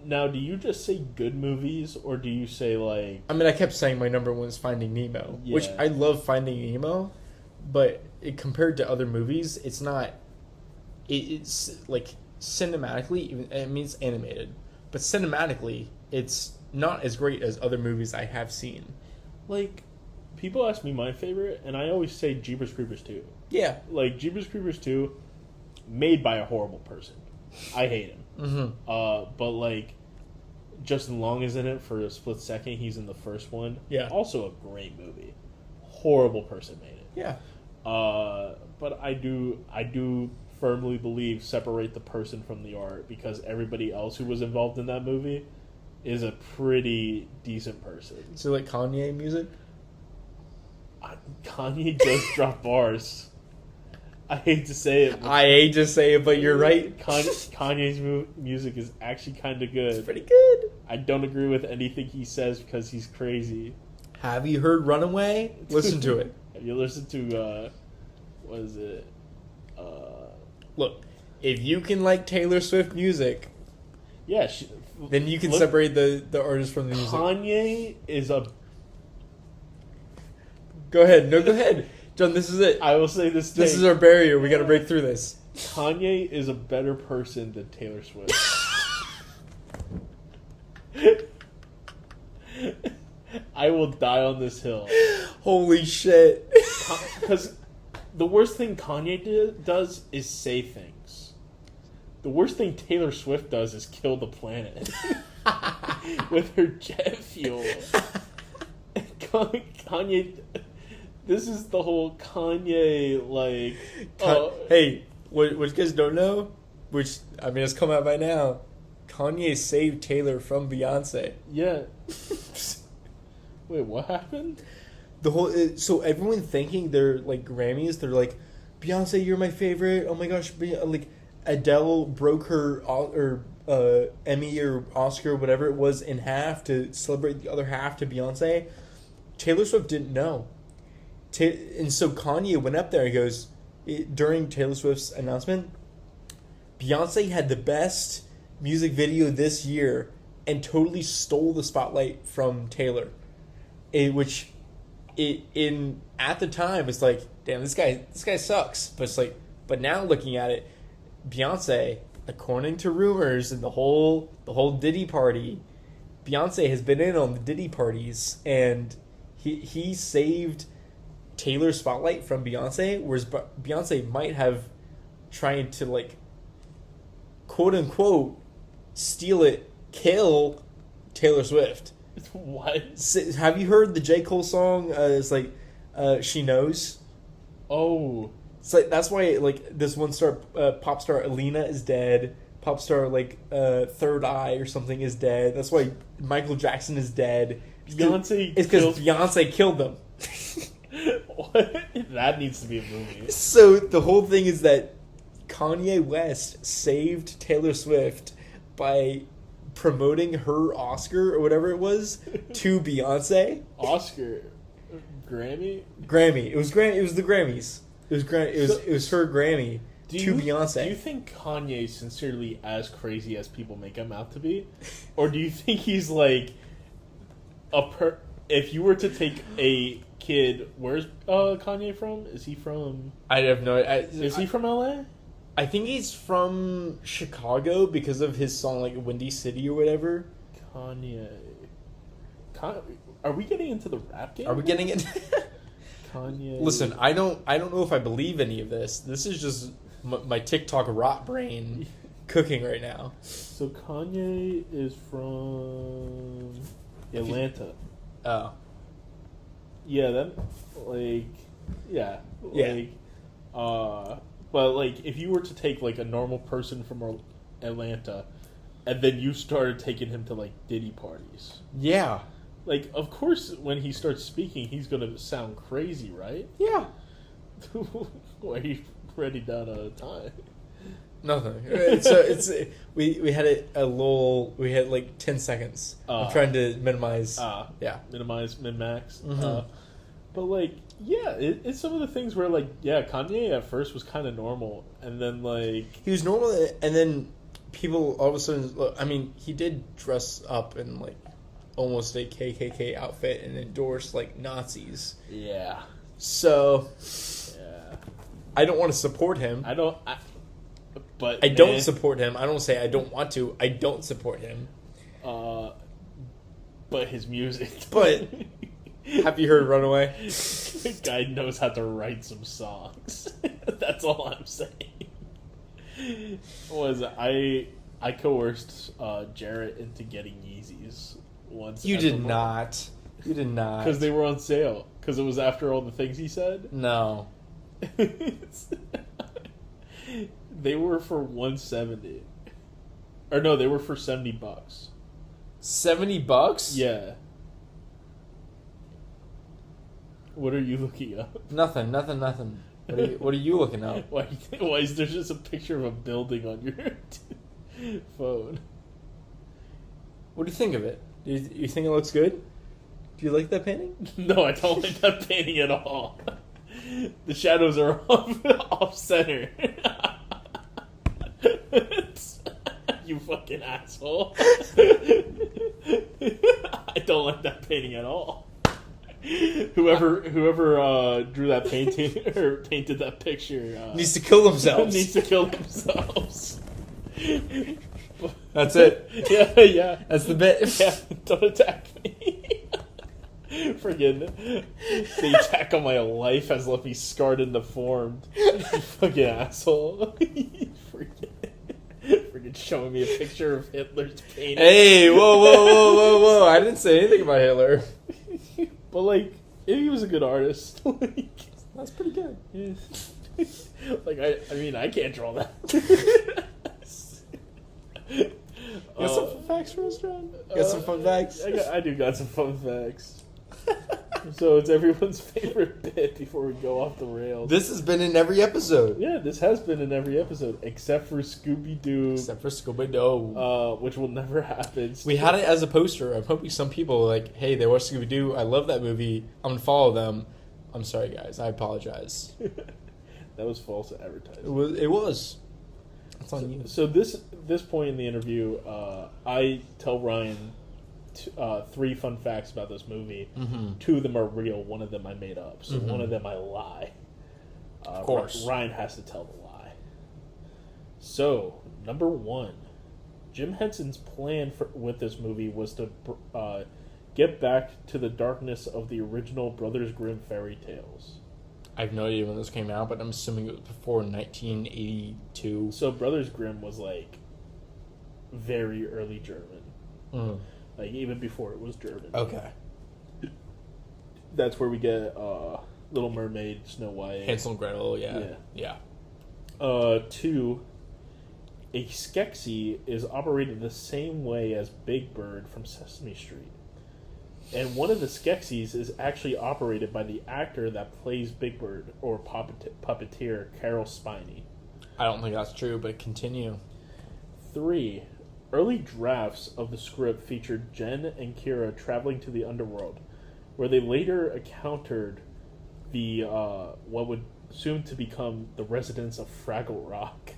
Now, do you just say good movies or do you say like... I mean, I kept saying my number 1 is Finding Nemo, which I love Finding Nemo, but compared to other movies, it's not... It's like cinematically, even it means animated, but cinematically, it's not as great as other movies I have seen. Like, people ask me my favorite, and I always say Jeepers Creepers 2. Yeah. Like, Jeepers Creepers 2... made by a horrible person. I hate him. Mm-hmm. But like, Justin Long is in it for a split second. He's in the first one. Yeah. Also a great movie. Horrible person made it. Yeah. But I do firmly believe separate the person from the art because everybody else who was involved in that movie is a pretty decent person. So like Kanye music? Kanye does drop bars. I hate to say it. But you're right. Kanye's music is actually kind of good. It's pretty good. I don't agree with anything he says because he's crazy. Have you heard Runaway? Listen to it. Have you listened to, what is it? Look, if you can like Taylor Swift music, yeah, then you can separate the artist from the music. Kanye is a... Go ahead. No, go ahead. John, this is it. I will say this thing. This is our barrier. We got to break through this. Kanye is a better person than Taylor Swift. I will die on this hill. Holy shit. Because the worst thing Kanye does is say things. The worst thing Taylor Swift does is kill the planet. With her jet fuel. Kanye... This is the whole Kanye, like... Hey, what you guys don't know, which, I mean, it's come out by now, Kanye saved Taylor from Beyonce. Yeah. Wait, what happened? So everyone thinking they're, like, Grammys, they're like, Beyonce, you're my favorite, oh my gosh, like, Adele broke her Emmy or Oscar, whatever it was, in half to celebrate the other half to Beyonce. Taylor Swift didn't know. And so Kanye went up there and goes, during Taylor Swift's announcement, Beyonce had the best music video this year and totally stole the spotlight from Taylor. At the time, it's like, damn, this guy sucks. But it's like, but now looking at it, Beyonce, according to rumors and the whole Diddy party, Beyonce has been in on the Diddy parties, and he saved Taylor's spotlight from Beyonce, whereas Beyonce might have tried to, like, quote unquote, steal it, kill Taylor Swift. What? Have you heard the J. Cole song? It's like, She Knows. Oh, It's like that's why like this one star pop star Alina is dead. Pop star like Third Eye or something is dead. That's why Michael Jackson is dead. Beyonce. It's because Beyonce killed them. What? That needs to be a movie. So the whole thing is that Kanye West saved Taylor Swift by promoting her Oscar or whatever it was to Beyonce. Oscar, Grammy. Grammy. It was the Grammys. It was her Grammy to Beyonce. Do you think Kanye's sincerely as crazy as people make him out to be, or do you think he's like if you were to take a kid, where's Kanye from? Is he from? I have no. Is he from LA? I think he's from Chicago because of his song like Windy City or whatever. Kanye. Are we getting into the rap game? Are we getting it? Kanye. Listen, I don't know if I believe any of this. This is just my TikTok rot brain cooking right now. So Kanye is from Atlanta. Oh. Yeah, that but like if you were to take like a normal person from Atlanta and then you started taking him to like Diddy parties. Yeah. Like of course when he starts speaking he's gonna sound crazy, right? Yeah. Why are you ready down out of time? Nothing. We had it a lull. We had like 10 seconds. I'm trying to minimize. Minimize min-max. Mm-hmm. But like, yeah, it's some of the things where like, yeah, Kanye at first was kind of normal, and then like he was normal, and then people all of a sudden. I mean, he did dress up in like almost a KKK outfit and endorse like Nazis. Yeah. So. Yeah. I don't want to support him. I don't support him. I don't say I don't want to. I don't support him. But his music. But have you heard Runaway? The guy knows how to write some songs. That's all I'm saying. I coerced Jarrett into getting Yeezys once. You did not. You did not. Because they were on sale. Because it was after all the things he said. No. They were for $170. Or no, they were for $70. $70? Yeah. What are you looking up? Nothing. What are you looking up? Why is there just a picture of a building on your phone? What do you think of it? Do you think it looks good? Do you like that painting? No, I don't like that painting at all. The shadows are off center. You fucking asshole. I don't like that painting at all. Whoever drew that painting or painted that picture needs to kill themselves. Needs to kill themselves. That's it. Yeah. That's the bit. Yeah, don't attack me. Friggin' the attack on my life has left me scarred and deformed. You fucking asshole. Friggin' showing me a picture of Hitler's painting. Hey, whoa. I didn't say anything about Hitler. But like, he was a good artist. That's pretty good. Like I mean I can't draw that. You got some fun facts for us, John? You got some fun facts? I do got some fun facts. So it's everyone's favorite bit before we go off the rails. This has been in every episode. Yeah, this has been in every episode except for Scooby-Doo. Which will never happen. We had it as a poster. I'm hoping some people are like, hey, they watch Scooby-Doo. I love that movie. I'm going to follow them. I'm sorry, guys. I apologize. That was false advertising. It was. That's on you. So this point in the interview, I tell Ryan 3 fun facts about this movie. Mm-hmm. 2 of them are real. 1 of them I made up. So 1 of them I lie. Of course. Ryan has to tell the lie. So, number 1. Jim Henson's plan with this movie was to get back to the darkness of the original Brothers Grimm fairy tales. I have no idea when this came out, but I'm assuming it was before 1982. So Brothers Grimm was like very early German. Mm. Like even before it was German. Okay. That's where we get Little Mermaid, Snow White. Hansel and Gretel, yeah. 2, a Skeksis is operated the same way as Big Bird from Sesame Street. And one of the Skeksis is actually operated by the actor that plays Big Bird, or puppeteer, Carol Spiney. I don't think that's true, but continue. 3, early drafts of the script featured Jen and Kira traveling to the underworld, where they later encountered the what would soon to become the residents of Fraggle Rock.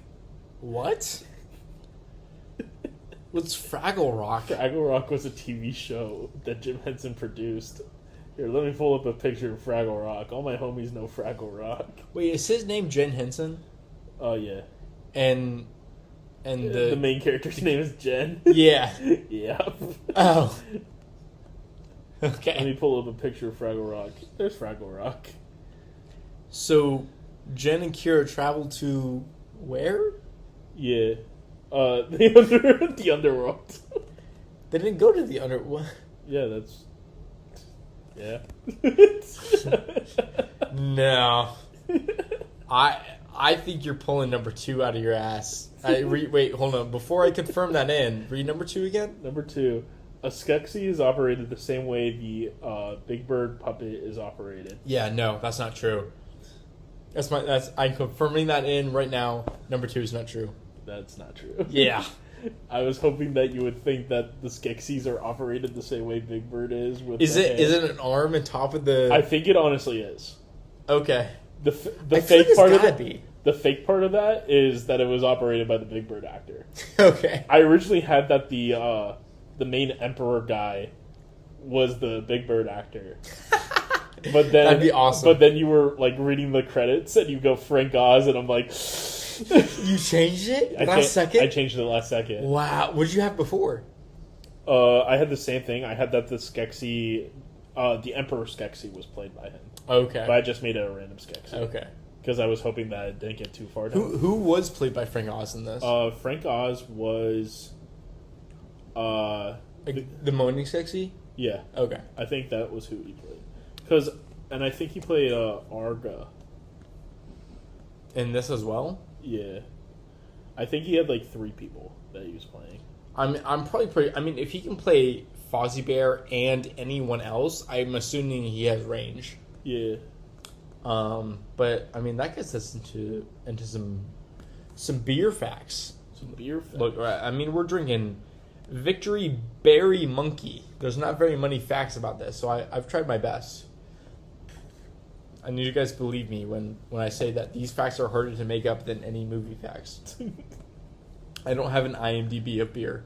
What? What's Fraggle Rock? Fraggle Rock was a TV show that Jim Henson produced. Here, let me pull up a picture of Fraggle Rock. All my homies know Fraggle Rock. Wait, is his name Jen Henson? Oh, yeah. And the main character's name is Jen? Yeah. Yeah. Oh. Let Okay. me pull up a picture of Fraggle Rock. There's Fraggle Rock. So, Jen and Kira travel to where? Yeah. The underworld. They didn't go to the underworld. Yeah, that's... Yeah. No. I think you're pulling number 2 out of your ass. Wait, hold on. Before I confirm that read number 2 again. Number 2. A Skeksis is operated the same way the Big Bird puppet is operated. Yeah, no, that's not true. I'm confirming that right now. Number 2 is not true. That's not true. Yeah. I was hoping that you would think that the Skeksis are operated the same way Big Bird is. Is it an arm on top of the? I think it honestly is. Okay. The I fake feel part like of it's gotta it. be. The fake part of that is that it was operated by the Big Bird actor. Okay. I originally had that the main Emperor guy was the Big Bird actor. But then That'd be awesome. But then you were like reading the credits and you go Frank Oz and I'm like, You changed it last second? I changed it last second. Wow. What did you have before? I had the same thing. I had that the Skeksis, the Emperor Skeksis was played by him. Okay. But I just made it a random Skeksis. Okay. Because I was hoping that it didn't get too far down. Who was played by Frank Oz in this? Frank Oz was... the Moaning Sexy? Yeah. Okay. I think that was who he played. And I think he played Arga. In this as well? Yeah. I think he had like 3 people that he was playing. I'm probably pretty... I mean, if he can play Fozzie Bear and anyone else, I'm assuming he has range. Yeah. But, I mean, that gets us into some beer facts. Some beer facts. Look, I mean, we're drinking Victory Berry Monkey. There's not very many facts about this, so I've tried my best. I need you guys to believe me when I say that these facts are harder to make up than any movie facts. I don't have an IMDb of beer.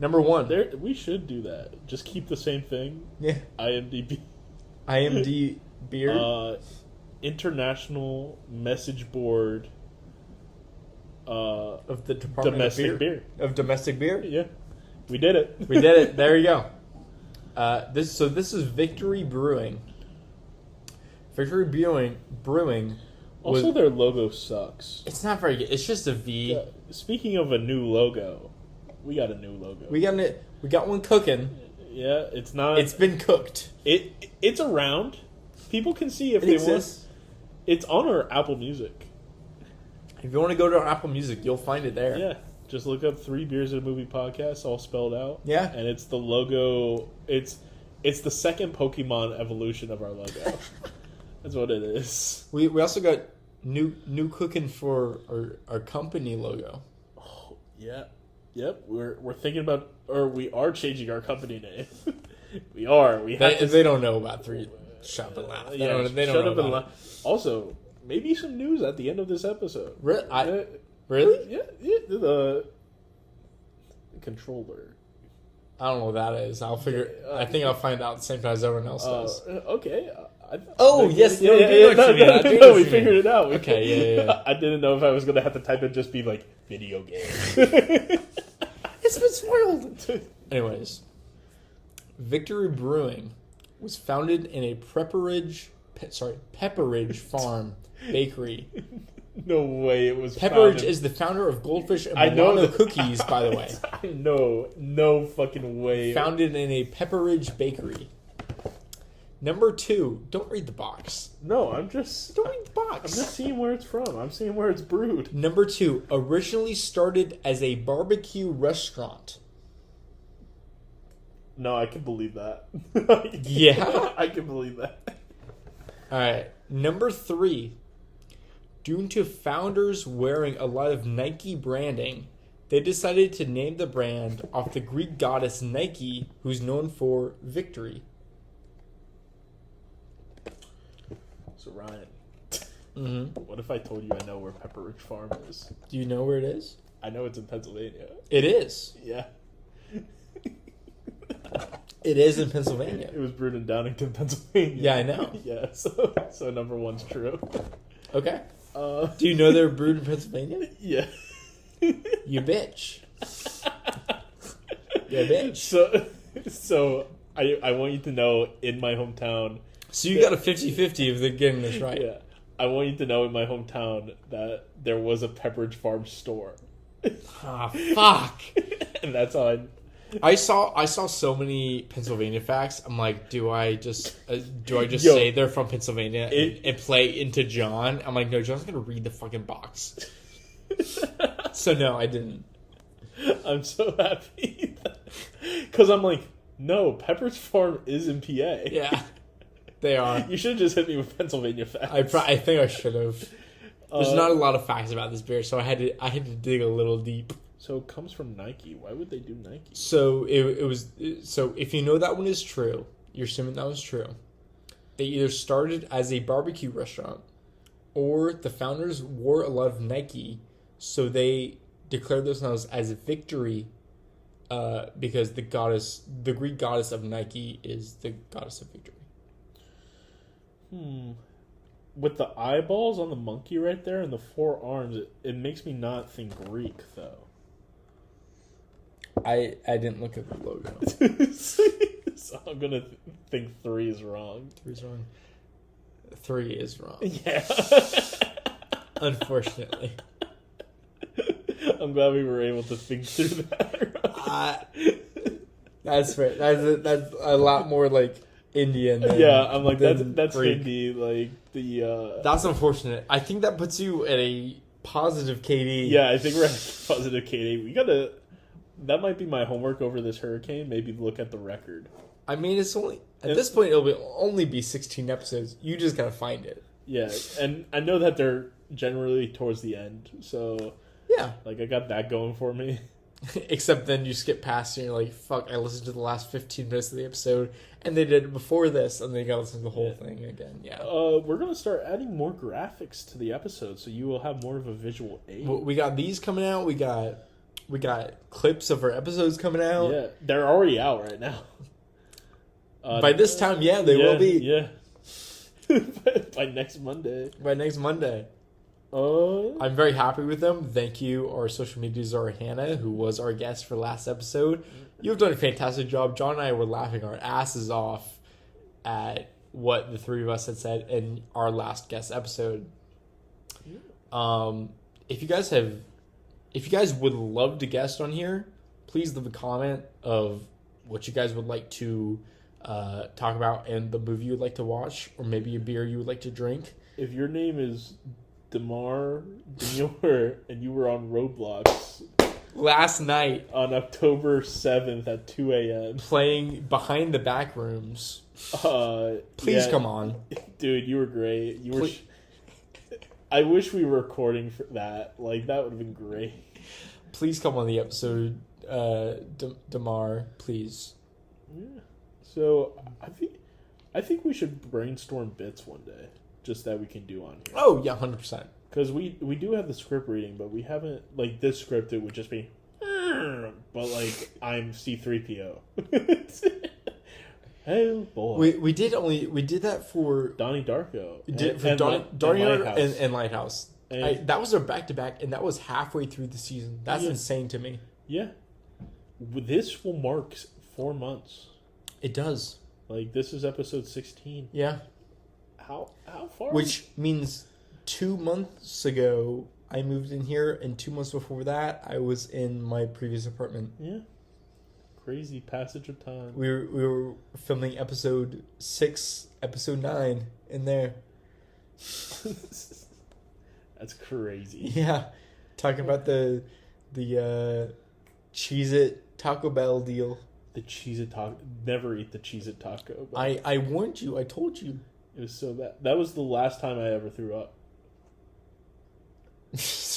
Number 1. We should do that. Just keep the same thing. Yeah. IMDb. IMDb beer? International Message Board Of the Department domestic of Beer. Of domestic beer? Yeah. We did it. We did it. There you go. This is Victory Brewing. Victory Brewing. Also, their logo sucks. It's not very good. It's just a V. Yeah. Speaking of a new logo, we got a new logo. We got one cooking. Yeah, it's not. It's been cooked. It's around. People can see if It they exists. want. It's on our Apple Music. If you want to go to our Apple Music, you'll find it there. Yeah, just look up 3 Beers in a Movie podcast, all spelled out. Yeah, and it's the logo. It's the second Pokemon evolution of our logo. That's what it is. We also got new cooking for our company logo. Oh, yeah. Yep. We're thinking about, or we are changing our company name. We are. They don't know about 3 Shut Up and Laugh. They don't shut know up and about laugh. Also, maybe some news at the end of this episode. Really? Yeah. The controller. I don't know what that is. I'll figure. I think I'll find out at the same time as everyone else does. Okay. Yes. We figured it out. Yeah. I didn't know if I was going to have to type it just be like video game. It's been spoiled. Anyways, Victory Brewing was founded in a Pepperidge Farm bakery. No way it was Pepperidge is the founder of Goldfish and Milano cookies, by the way. I know. No fucking way. Founded in a Pepperidge bakery. Number 2, don't read the box. No, Don't read the box. I'm just seeing where it's from. I'm seeing where it's brewed. Number 2, originally started as a barbecue restaurant. No, I can believe that. Yeah? I can believe that. Alright, number 3, due to founders wearing a lot of Nike branding, they decided to name the brand off the Greek goddess Nike, who's known for victory. So, Ryan, Mm-hmm. what if I told you I know where Pepperidge Farm is? Do you know where it is? I know it's in Pennsylvania. It is. Yeah. It is in Pennsylvania. It was brewed in Downington, Pennsylvania. Yeah, I know. Yeah, so number 1's true. Okay. Do you know they're brewed in Pennsylvania? Yeah. You bitch. You bitch. So I want you to know in my hometown. So you got a 50-50 of the getting this right. Yeah. I want you to know in my hometown that there was a Pepperidge Farm store. Ah, fuck. And that's how I saw so many Pennsylvania facts. I'm like, do I just Yo, say they're from Pennsylvania and play into John? I'm like, no, John's gonna read the fucking box. So no, I didn't. I'm so happy because I'm like, no, Pepperidge Farm is in PA. Yeah, they are. You should have just hit me with Pennsylvania facts. I think I should have. There's not a lot of facts about this beer, so I had to dig a little deep. So it comes from Nike. Why would they do Nike? So it was. So if you know that one is true, you're assuming that was true. They either started as a barbecue restaurant, or the founders wore a lot of Nike, so they declared themselves as a victory, because the Greek goddess of Nike is the goddess of victory. With the eyeballs on the monkey right there and the 4 arms, it makes me not think Greek though. I didn't look at the logo. So I'm gonna think 3 is wrong. 3's wrong. 3 is wrong. Yeah. Unfortunately. I'm glad we were able to think through that. That's fair. That's a lot more like Indian than, I'm like that's Greek. Hindi, like the That's unfortunate. I think that puts you at a positive KD. Yeah, I think we're at positive KD. That might be my homework over this hurricane. Maybe look at the record. I mean, it's only at this point only be 16 episodes. You just gotta find it. Yeah, and I know that they're generally towards the end, so yeah, like I got that going for me. Except then you skip past and you're like, fuck, I listened to the last 15 minutes of the episode, and they did it before this, and then you gotta listen to the whole thing again. Yeah. We're gonna start adding more graphics to the episode, so you will have more of a visual aid. Well, we got these coming out. We got clips of our episodes coming out. Yeah, they're already out right now. By this time, they will be. Yeah. By next Monday. I'm very happy with them. Thank you, our social media czar Hannah, who was our guest for last episode. You've done a fantastic job. John and I were laughing our asses off at what the 3 of us had said in our last guest episode. If you guys would love to guest on here, please leave a comment of what you guys would like to talk about and the movie you would like to watch, or maybe a beer you would like to drink. If your name is Demar, and you were on Roblox last night on October 7th at 2 a.m. playing Behind the Back Rooms, please come on. Dude, you were great. I wish we were recording for that. Like, that would have been great. Please come on the episode, Damar, please. Yeah. So, I think we should brainstorm bits one day, just that we can do on here. Oh, yeah, 100%. Because we do have the script reading, but we haven't, like, this script, it would just be, but, like, I'm C-3PO. Hey, boy. We did that for Donnie Darko. Donnie and Lighthouse. And that was our back-to-back, and that was halfway through the season. That's insane to me. Yeah. This will mark 4 months. It does. Like, this is episode 16. Yeah. How far? Which means 2 months ago, I moved in here, and 2 months before that, I was in my previous apartment. Yeah. crazy passage of time. We were filming episode 6, episode 9 in there. That's crazy. Yeah, talking about the Cheez-It Taco Bell deal. The Cheez-It taco. Never eat the Cheez-It taco. I warned you. I told you. It was so bad. That was the last time I ever threw up.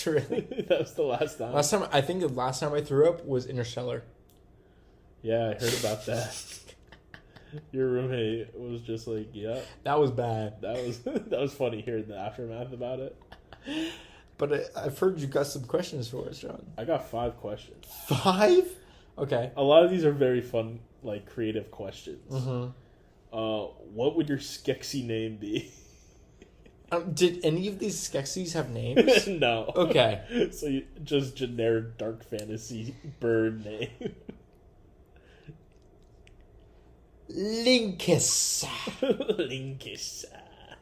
Really? That was the last time. I think the last time I threw up was Interstellar. Yeah, I heard about that. Your roommate was just like, "Yeah, that was bad." That was funny hearing the aftermath about it. But I've heard you got some questions for us, John. I got 5 questions. 5? Okay. A lot of these are very fun, like creative questions. Mm-hmm. What would your Skeksis name be? Did any of these Skeksis have names? No. Okay. So just generic dark fantasy bird name. Linkus. Linkus.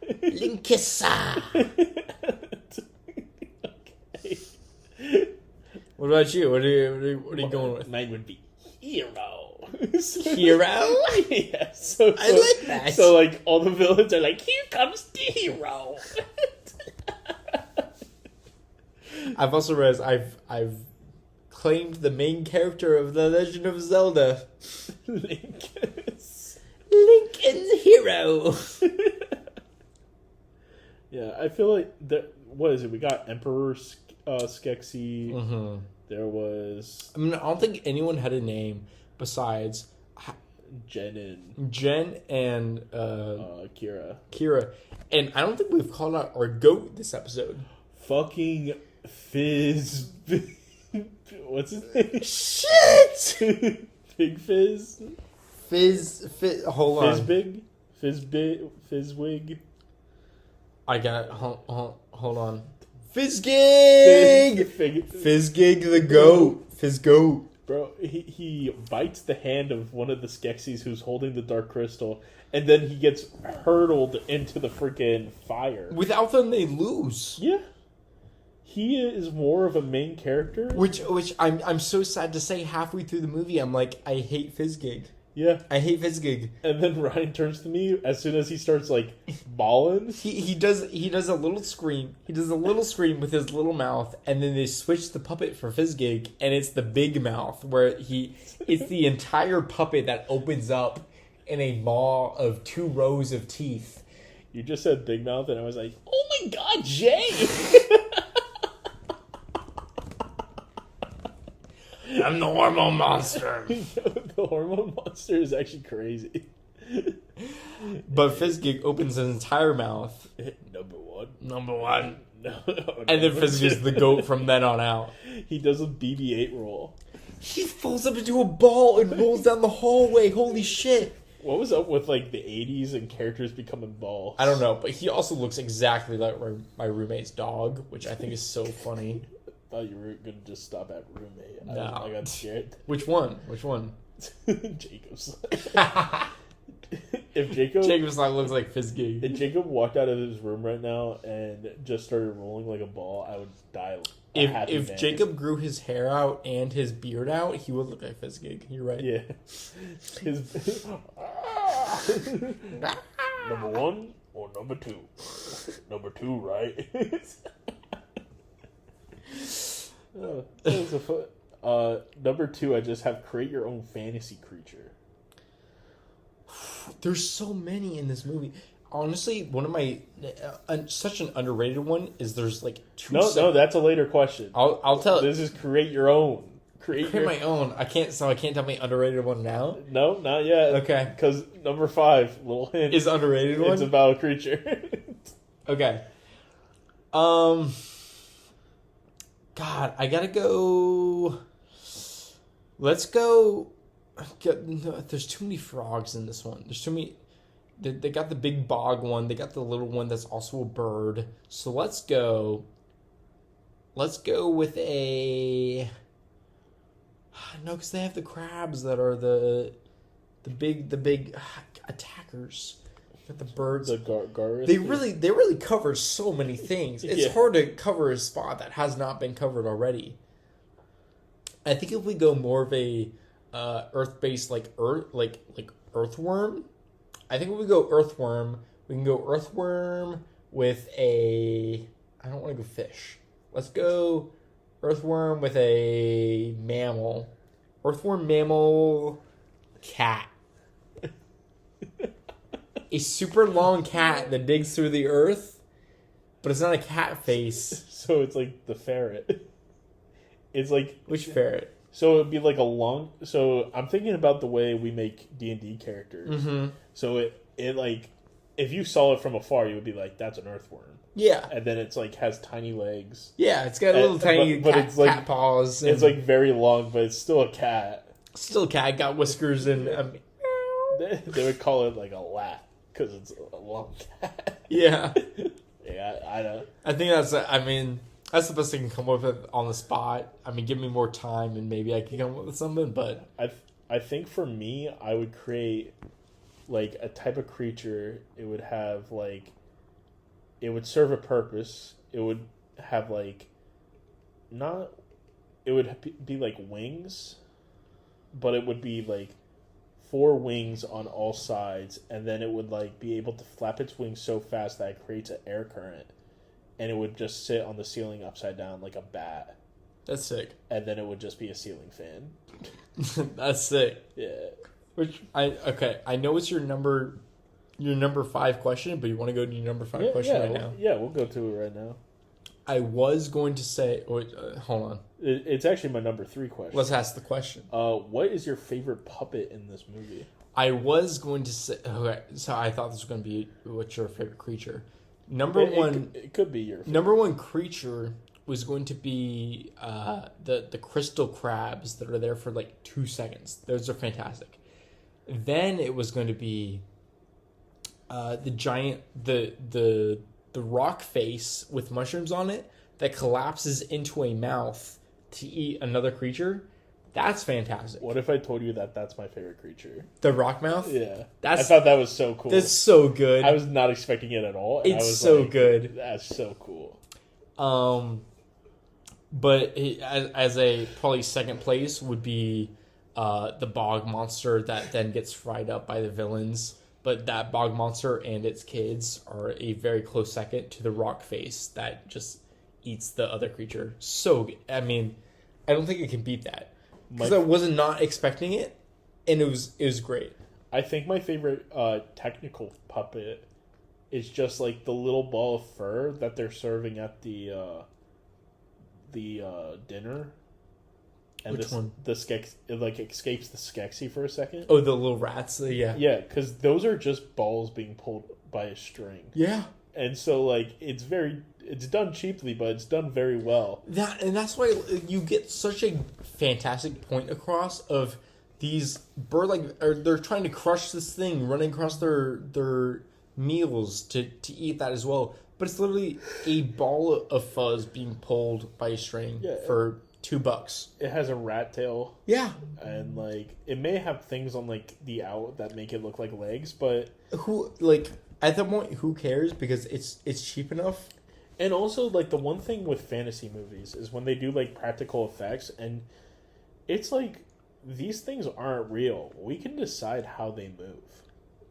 Linkissa. Okay. What about you? What are you going with? Mine would be Hero. Hero? Yeah. So I like that. So like all the villains are like, here comes the hero. I've also realized I've claimed the main character of The Legend of Zelda. Linkus. Lincoln's hero. Yeah, I feel like what is it? We got Emperor Skeksis. Mm-hmm. There was. I mean, I don't think anyone had a name besides Jen and Kira. And I don't think we've called out our goat this episode. Fucking Fizz. What's his name? Shit! Big Fizz? Fizz, hold on. Fizzwig? I got it. Hold on. Fizzgig! Fizzgig the goat. Fizzgoat. Bro, he bites the hand of one of the Skeksis who's holding the Dark Crystal, and then he gets hurtled into the freaking fire. Without them, they lose. Yeah. He is more of a main character. Which I'm so sad to say halfway through the movie, I'm like, I hate Fizzgig. Yeah. I hate Fizzgig. And then Ryan turns to me as soon as he starts, like, bawling. He does a little scream. He does a little scream with his little mouth, and then they switch the puppet for Fizzgig, and it's the big mouth, where it's the entire puppet that opens up in a maw of 2 rows of teeth. You just said big mouth, and I was like, oh my god, Jay! I'm the hormone monster. The hormone monster is actually crazy. But Fizzgig opens his entire mouth. Number one. No, and then Fizzgig's the goat from then on out. He does a BB-8 roll. He falls up into a ball and rolls down the hallway. Holy shit. What was up with, like, the 80s and characters becoming balls? I don't know, but he also looks exactly like my roommate's dog, which I think is so funny. I thought you were going to just stop at roommate. No. I got scared. Which one? Jacob's. If Jacob's dog looks like Fizzgig. If Jacob walked out of his room right now and just started rolling like a ball, I would die. If Jacob grew his hair out and his beard out, he would look like Fizzgig. You're right. Yeah. Number 1 or number 2? Number 2, right? Number 2, I just have create your own fantasy creature. There's so many in this movie. Honestly, one of my such an underrated one is there's like 2. No, that's a later question. I'll tell. This is create your own. Create my own. I can't tell my underrated one now. No, not yet. Okay. Because number 5, little hint, is underrated one. It's about a creature. Okay. God, I gotta go. Let's go. There's too many frogs in this one. There's too many. They got the big bog one. They got the little one that's also a bird. So let's go. Let's go with a. No, because they have the crabs that are the big attackers. Got the birds. The garth. They really cover so many things. It's hard to cover a spot that has not been covered already. I think if we go more of a earth-based like earthworm. I think we would go earthworm. We can go earthworm with a. I don't want to go fish. Let's go earthworm with a mammal. Earthworm, mammal, cat. A super long cat that digs through the earth, but it's not a cat face. So it's like the ferret. It's like Which ferret? So it'd be like a long. So I'm thinking about the way we make D&D characters. Mm-hmm. So it like if you saw it from afar, you would be like, "That's an earthworm." Yeah. And then it's like has tiny legs. Yeah, it's got little tiny but cat, it's like, cat paws. It's like very long, but it's still a cat. Still a cat, got whiskers and. They would call it like a lat because it's a long cat. Yeah. Yeah, I don't. I think that's the best I can come up with on the spot. I mean, give me more time and maybe I can come up with something, but. I think for me, I would create like a type of creature. It would have like. It would serve a purpose. It would have like. Not. It would be like wings, but it would be like 4 wings on all sides, and then it would like be able to flap its wings so fast that it creates an air current, and it would just sit on the ceiling upside down like a bat. That's sick. And then it would just be a ceiling fan. That's sick. Yeah. I know it's your number 5 question, but you want to go to your number 5 question right now? Yeah, we'll go to it right now. I was going to say... hold on. It's actually my number 3 question. Let's ask the question. What is your favorite puppet in this movie? I was going to say... Okay, so I thought this was going to be what's your favorite creature. It could be your favorite. Number 1 creature was going to be the crystal crabs that are there for like 2 seconds. Those are fantastic. Then it was going to be the giant... The rock face with mushrooms on it that collapses into a mouth to eat another creature. That's fantastic. What if I told you that that's my favorite creature? The rock mouth? Yeah. I thought that was so cool. That's so good. I was not expecting it at all. It's so good. That's so cool. But as a probably second place would be the bog monster that then gets fried up by the villains. But that bog monster and its kids are a very close second to the rock face that just eats the other creature. So, I mean, I don't think it can beat that. Because I wasn't not expecting it, and it was great. I think my favorite technical puppet is just like the little ball of fur that they're serving at the dinner. And Which one? It like escapes the Skeksis for a second. Oh, the little rats. Yeah. Yeah, because those are just balls being pulled by a string. Yeah. And so like it's done cheaply, but it's done very well. That's why you get such a fantastic point across of these they're trying to crush this thing running across their meals to eat that as well. But it's literally a ball of fuzz being pulled by a string for $2. It has a rat tail. Yeah. And like it may have things on like the out that make it look like legs, but at that point who cares because it's cheap enough. And also like the one thing with fantasy movies is when they do like practical effects, and it's like these things aren't real. We can decide how they move.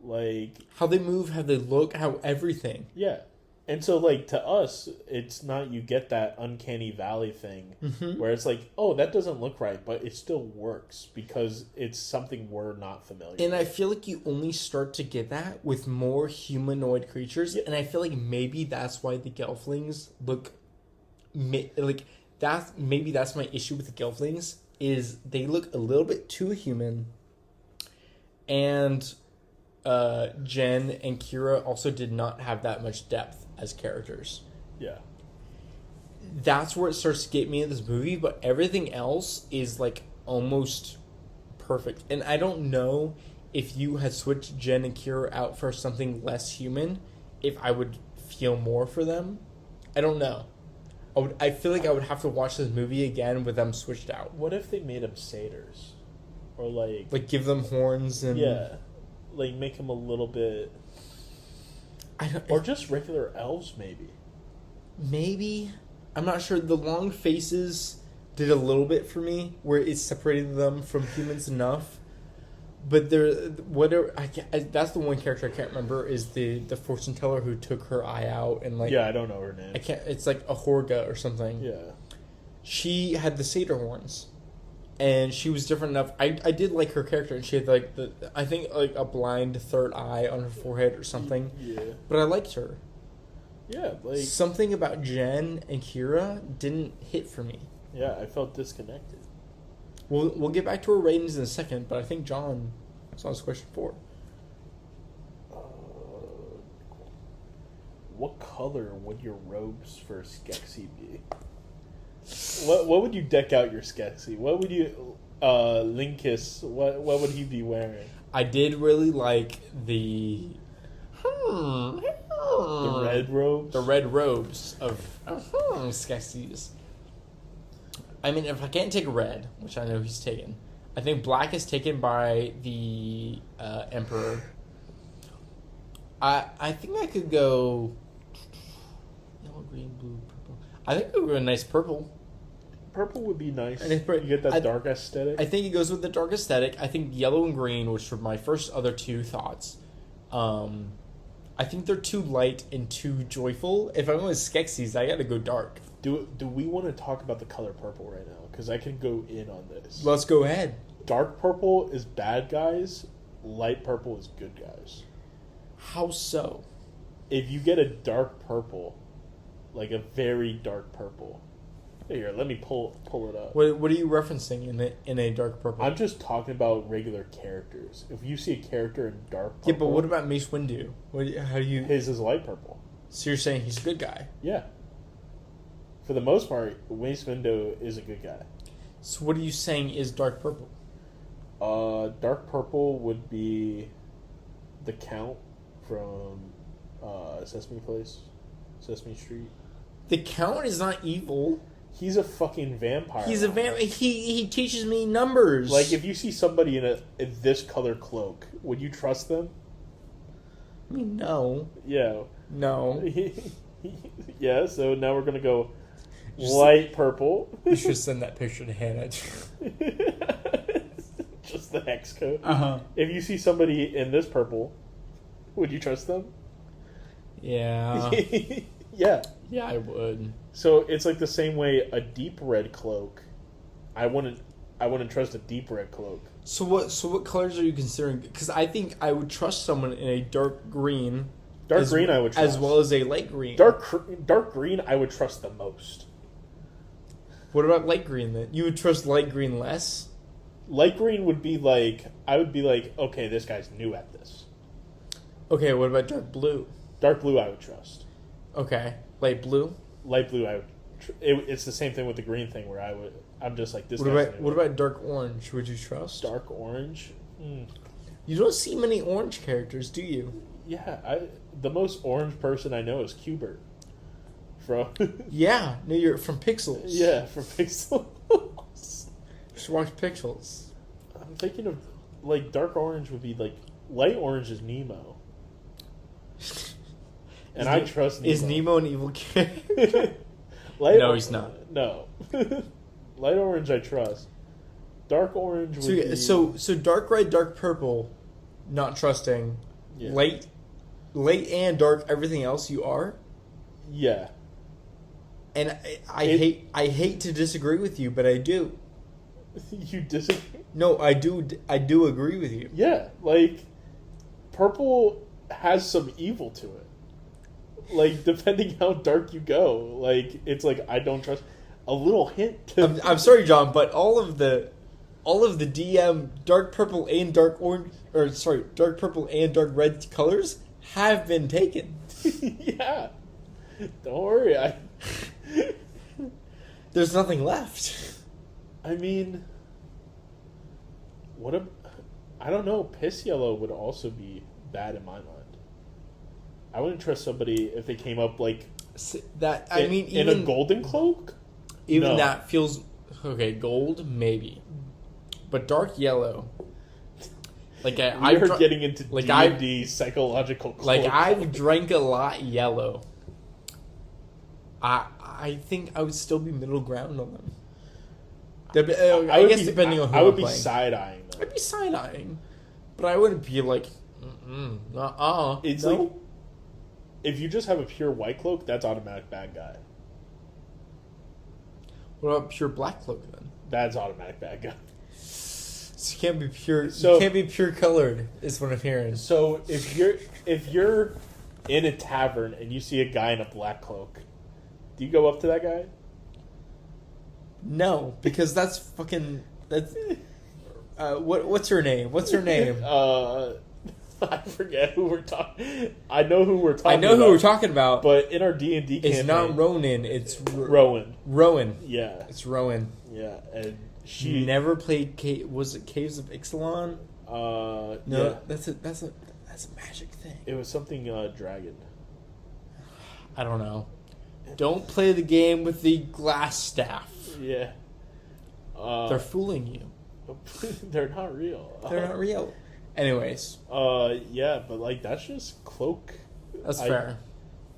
Like how they move, how they look, how everything. Yeah. And so, like, to us, it's not you get that uncanny valley thing where it's like, oh, that doesn't look right, but it still works because it's something we're not familiar with. I feel like you only start to get that with more humanoid creatures, and I feel like maybe that's why the Gelflings look... Like, maybe that's my issue with the Gelflings, is they look a little bit too human, and Jen and Kira also did not have that much depth as characters. Yeah. That's where it starts to get me in this movie, but everything else is like almost perfect. And I don't know if you had switched Jen and Kira out for something less human, if I would feel more for them. I don't know. I feel like I would have to watch this movie again with them switched out. What if they made them satyrs? Or like give them horns and... Yeah. Like make them a little bit... Or just regular elves, maybe. Maybe. I'm not sure. The long faces did a little bit for me, where it separated them from humans enough. But that's the one character I can't remember is the fortune teller who took her eye out and like. Yeah, I don't know her name. I can't. It's like a Horga or something. Yeah. She had the satyr horns, and she was different enough. I did like her character, and she had like I think like a blind third eye on her forehead or something. Yeah. But I liked her. Yeah, like Something about Jen and Kira didn't hit for me. yeah, I felt disconnected. We'll get back to our ratings in a second, but I think John saw his question 4. What color would your robes for Skeksis be? What would you deck out your Skeksis? What would you Linkus? What would he be wearing? I did really like the red robes. The red robes of Skeksis. I mean, if I can't take red, which I know he's taken, I think black is taken by the Emperor. I think I could go yellow, green, blue, purple. I think I could go a nice purple. Purple would be nice. And if, you get that dark aesthetic. I think it goes with the dark aesthetic. I think yellow and green, which were my first other two thoughts. I think they're too light and too joyful. If I'm with Skeksis, I gotta go dark. Do we want to talk about the color purple right now? Because I can go in on this. Let's go ahead. Dark purple is bad guys. Light purple is good guys. How so? If you get a dark purple, like a very dark purple. Here, let me pull it up. What are you referencing in a dark purple? I'm just talking about regular characters. If you see a character in dark purple... Yeah, but what about Mace Windu? How do you... His is light purple. So you're saying he's a good guy? Yeah. For the most part, Mace Windu is a good guy. So what are you saying is dark purple? Dark purple would be the Count from Sesame Street. The Count is not evil. He's a fucking vampire. He's a vampire. He teaches me numbers. Like, if you see somebody in this color cloak, would you trust them? I mean, no. Yeah. No. Yeah, so now we're going to go light purple. You should send that picture to Hannah. Just the hex code. Uh-huh. If you see somebody in this purple, would you trust them? Yeah. Yeah. Yeah, I would. So it's like the same way a deep red cloak. I wouldn't trust a deep red cloak. So what colors are you considering? Because I think I would trust someone in a dark green. Dark green I would trust. As well as a light green. Dark green I would trust the most. What about light green then? You would trust light green less? Light green would be like, I would be like, okay, this guy's new at this. Okay, what about dark blue? Dark blue I would trust. Okay. Light blue? Light blue I would it's the same thing with the green thing where I'm just like this. What about dark orange? Would you trust? Dark orange? You don't see many orange characters, do you? Yeah, the most orange person I know is Qbert. From yeah, no, you're from Pixels. Yeah, from Pixels. Just watch Pixels. I'm thinking of like dark orange would be like light orange is Nemo. And I trust Nemo. Is Nemo an evil character? No, he's not. No. Light orange I trust. Dark orange would be... So dark red, dark purple, not trusting. Yeah. Light and dark, everything else you are? Yeah. And I hate to disagree with you, but I do. You disagree? No, I do agree with you. Yeah, like purple has some evil to it. Like, depending how dark you go, like it's like I don't trust. A little hint. I'm sorry, John, but all of the DM dark purple and dark orange, dark purple and dark red colors have been taken. Yeah, don't worry. There's nothing left. I mean, I don't know. Piss yellow would also be bad in my mind. I wouldn't trust somebody if they came up like that. In a golden cloak. Even no. That feels okay. Gold, maybe, but dark yellow. Like You're getting into like D&D psychological. Cloak. Like I've drank a lot yellow. I think I would still be middle ground on them. I guess depending on who I would I'm be playing. side-eyeing them. I'd be side-eyeing, but I wouldn't be like, It's no. like, if you just have a pure white cloak, that's automatic bad guy. What about pure black cloak then? That's automatic bad guy. So you can't be pure. So- you can't be pure colored. Is what I'm hearing. So if you're in a tavern and you see a guy in a black cloak, do you go up to that guy? No, because that's fucking. That's. What's her name? What's her name? I forget who we're talking. I know who we're talking. I know who we're talking about. But in our D&D campaign, It's not Ronan. It's Rowan. Rowan. Yeah, It's Rowan. yeah, and She she never played. Was it Caves of Ixalan? No, No, that's a magic thing. it was something dragon. I don't know. Don't play the game with the glass staff. Yeah, They're fooling you. they're not real. They're not real. Anyways, Yeah, but like that's just cloak. that's fair.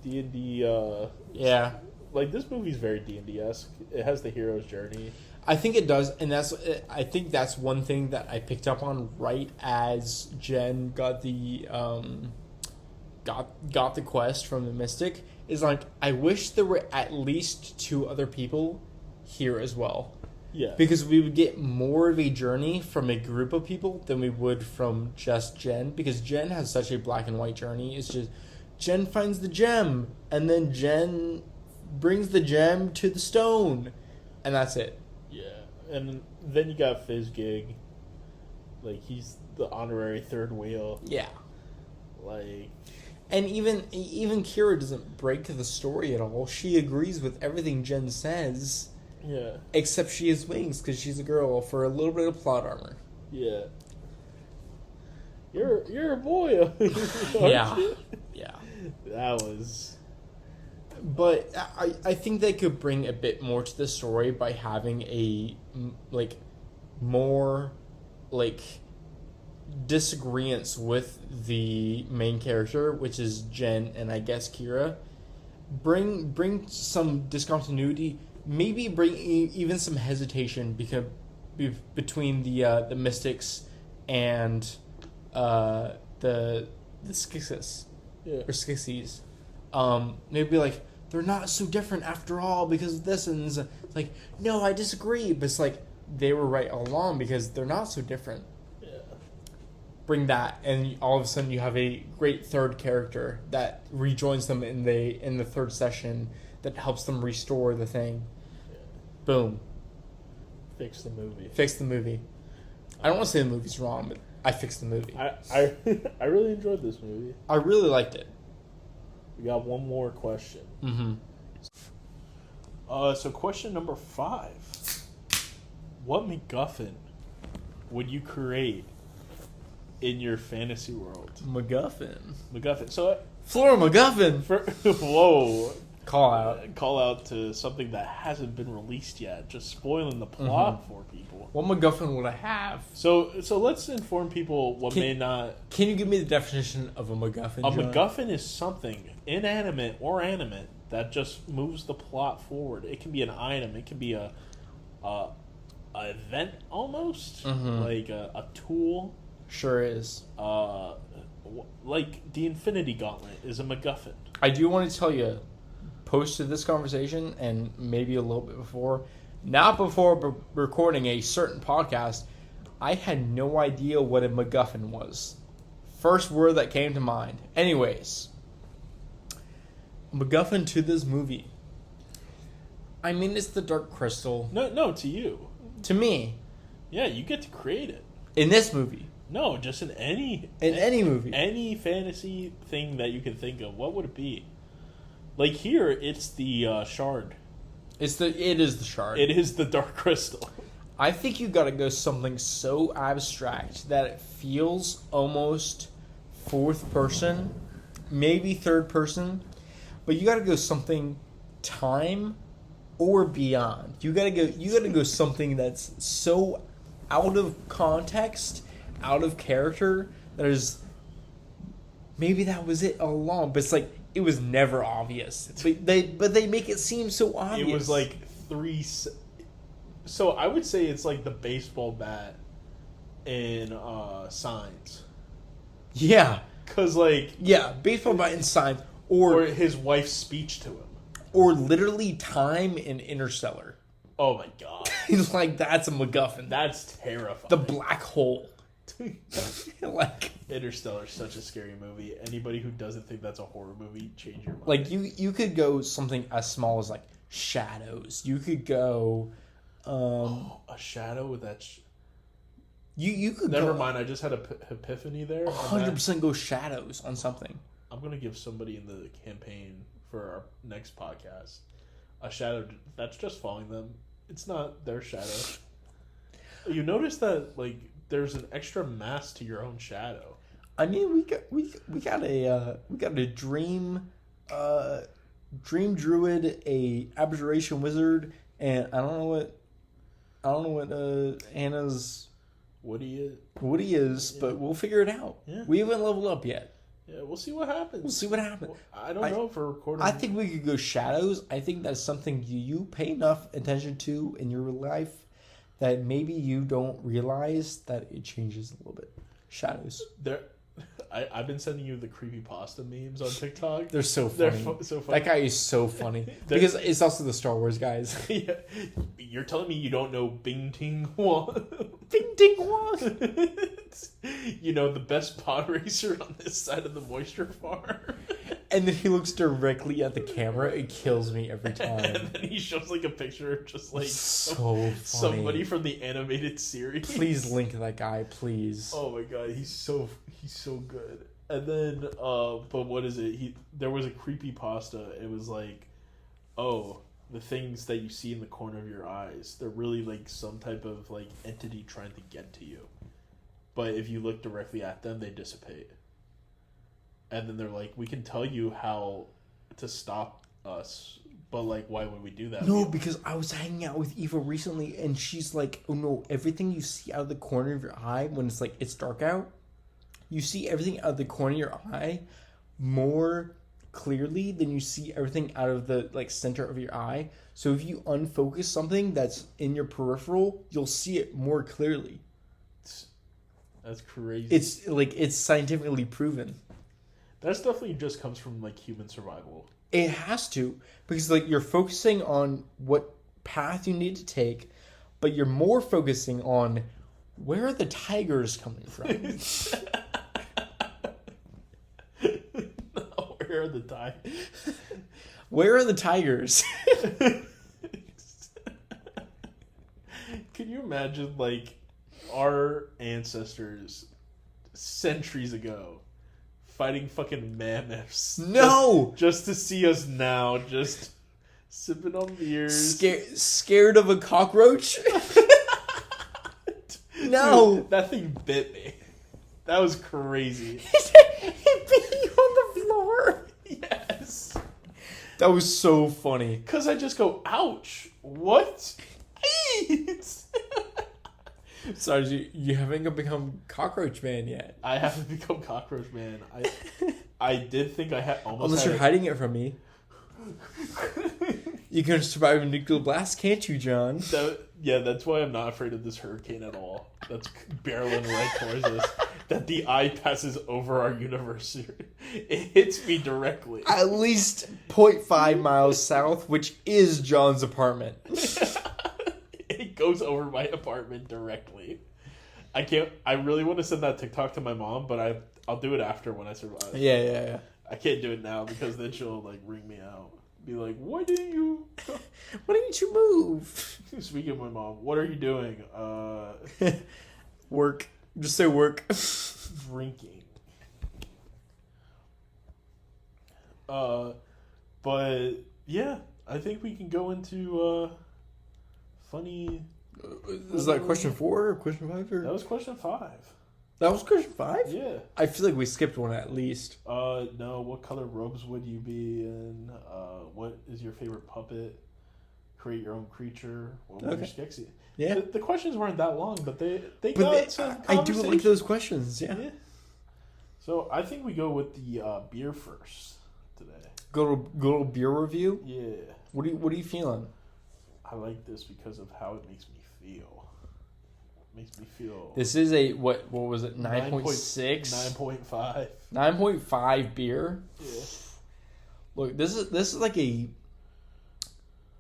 D&D. Yeah, Like this movie's very D&D-esque. It has the hero's journey. I think it does, and I think that's one thing that I picked up on right as Jen got the got the quest from the Mystic. Is like I wish there were at least 2 other people here as well. Yeah, Because we would get more of a journey from a group of people than we would from just Jen. Because Jen has such a black and white journey. It's just Jen finds the gem, and then Jen brings the gem to the stone, and that's it. yeah, and then you got Fizzgig. Like he's the honorary third wheel. Yeah. Like And even Kira doesn't break the story at all. She agrees with everything Jen says, yeah, except she has wings because she's a girl for a little bit of plot armor. yeah. You're a boy. aren't Yeah. you? Yeah. That was. But I think they could bring a bit more to the story by having a more disagreements with the main character, which is Jen and I guess Kira. Bring some discontinuity. Maybe bring even some hesitation between the Mystics and the Skeksis Yeah. or Skeksis. Maybe like they're not so different after all because of this, and it's like no, I disagree. But it's like they were right all along because they're not so different. Yeah. Bring that, and all of a sudden you have a great third character that rejoins them in the third session that helps them restore the thing. Yeah. Boom, Fix the movie. fix the movie. I don't want to say the movie's wrong, but I fixed the movie. I really enjoyed this movie. I really liked it. We got one more question. Mm-hmm. So question number 5. What MacGuffin would you create in your fantasy world? MacGuffin. MacGuffin. So, Flora MacGuffin. whoa. Call out. Call out to something that hasn't been released yet. Just spoiling the plot for people. What MacGuffin would I have? So let's inform people what may not... Can you give me the definition of a MacGuffin? A John? MacGuffin is something, inanimate or animate, that just moves the plot forward. It can be an item. It can be a event almost. Mhm. Like a tool. Sure is. Like the Infinity Gauntlet is a MacGuffin. I do want to tell you, post to this conversation and maybe a little bit before, not before recording a certain podcast, I had no idea what a MacGuffin was. First word that came to mind. Anyways, MacGuffin to this movie. I mean, it's the Dark Crystal. No, to you. To me, Yeah, you get to create it. in this movie. No, just in any movie. any fantasy thing that you can think of. What would it be? Like here, it's the shard. It is the shard. It is the Dark Crystal. I think you gotta go something so abstract that it feels almost fourth person, maybe third person, but you gotta go something time or beyond. You gotta go something that's so out of context, out of character, that is maybe that was it all along, but it's like it was never obvious. But they make it seem so obvious. It was like So I would say it's like the baseball bat in Signs. Yeah. Because, like... Yeah, baseball bat in Signs. Or his wife's speech to him. Or literally time in Interstellar. Oh my god. He's like, that's a MacGuffin. That's terrifying. The black hole. Like Interstellar is such a scary movie. Anybody who doesn't think that's a horror movie, change your mind. Like you could go something as small as like shadows. You could go a shadow with that you could Never mind, I just had a epiphany there. 100% go shadows on something. I'm going to give somebody in the campaign for our next podcast a shadow that's just following them. It's not their shadow. You notice that, like, there's an extra mass to your own shadow. I mean, we got a dream druid, a abjuration wizard, and I don't know what Anna's Woody is, but we'll figure it out. Yeah. We haven't leveled up yet. Yeah, we'll see what happens. I don't know for recording. I think we could go shadows. I think that's something you pay enough attention to in your life that maybe you don't realize that it changes a little bit. Shadows. I've been sending you the creepypasta memes on TikTok. They're so funny. So funny. That guy is so funny. Because it's also the Star Wars guys. Yeah. You're telling me you don't know Bing Ting Huang? Bing Ting Huang! You know, the best pod racer on this side of the moisture farm. And then he looks directly at the camera. It kills me every time. And then he shows like a picture of just like somebody from the animated series. Please link that guy, please. Oh my god, he's so good. And then, but what is it? There was a creepypasta. It was like, oh, the things that you see in the corner of your eyes, they're really like some type of like entity trying to get to you. But if you look directly at them, they dissipate. And then they're like, we can tell you how to stop us, but like, why would we do that? No, because I was hanging out with Eva recently, and she's like, oh no, everything you see out of the corner of your eye when it's like, it's dark out, you see everything out of the corner of your eye more clearly than you see everything out of the like center of your eye. So if you unfocus something that's in your peripheral, you'll see it more clearly. That's crazy. It's scientifically proven. That definitely just comes from like human survival. It has to, because like you're focusing on what path you need to take, but you're more focusing on where are the tigers coming from. Where are the tigers? Where are the tigers? Can you imagine like our ancestors centuries ago fighting fucking mammoths? No! Just to see us now, just sipping on beers. Scared of a cockroach? No! Dude, that thing bit me. That was crazy. It bit you on the floor? Yes. That was so funny. Because I just go, ouch. What? Sorry, you haven't become Cockroach Man yet. I haven't become Cockroach Man. I did think I had almost. Unless you're hiding it from me. You can survive a nuclear blast, can't you, John? Yeah, that's why I'm not afraid of this hurricane at all. That's barreling right towards us. That the eye passes over our universe. It hits me directly. At least 0.5 miles south, which is John's apartment. It goes over my apartment directly. I really want to send that TikTok to my mom, but I'll do it after when I survive. Yeah. I can't do it now because then she'll like ring me out. Be like, why didn't you move? Speaking of my mom, what are you doing? Work. Just say work. Drinking. But yeah, I think we can go into funny. Is that question 4 or question 5? That was question 5. That was question 5? Yeah. I feel like we skipped one at least. No. What color robes would you be in? What is your favorite puppet? Create your own creature. What would your Skeksis? Yeah. The questions weren't that long, but they got some I do like those questions. Yeah. So I think we go with the beer first today. Go to beer review. Yeah. What are you feeling? I like this because of how it makes me feel. Makes me feel. This is a what was it? 9.6? 9.5. 9.5 beer. Yeah. Look, this is like a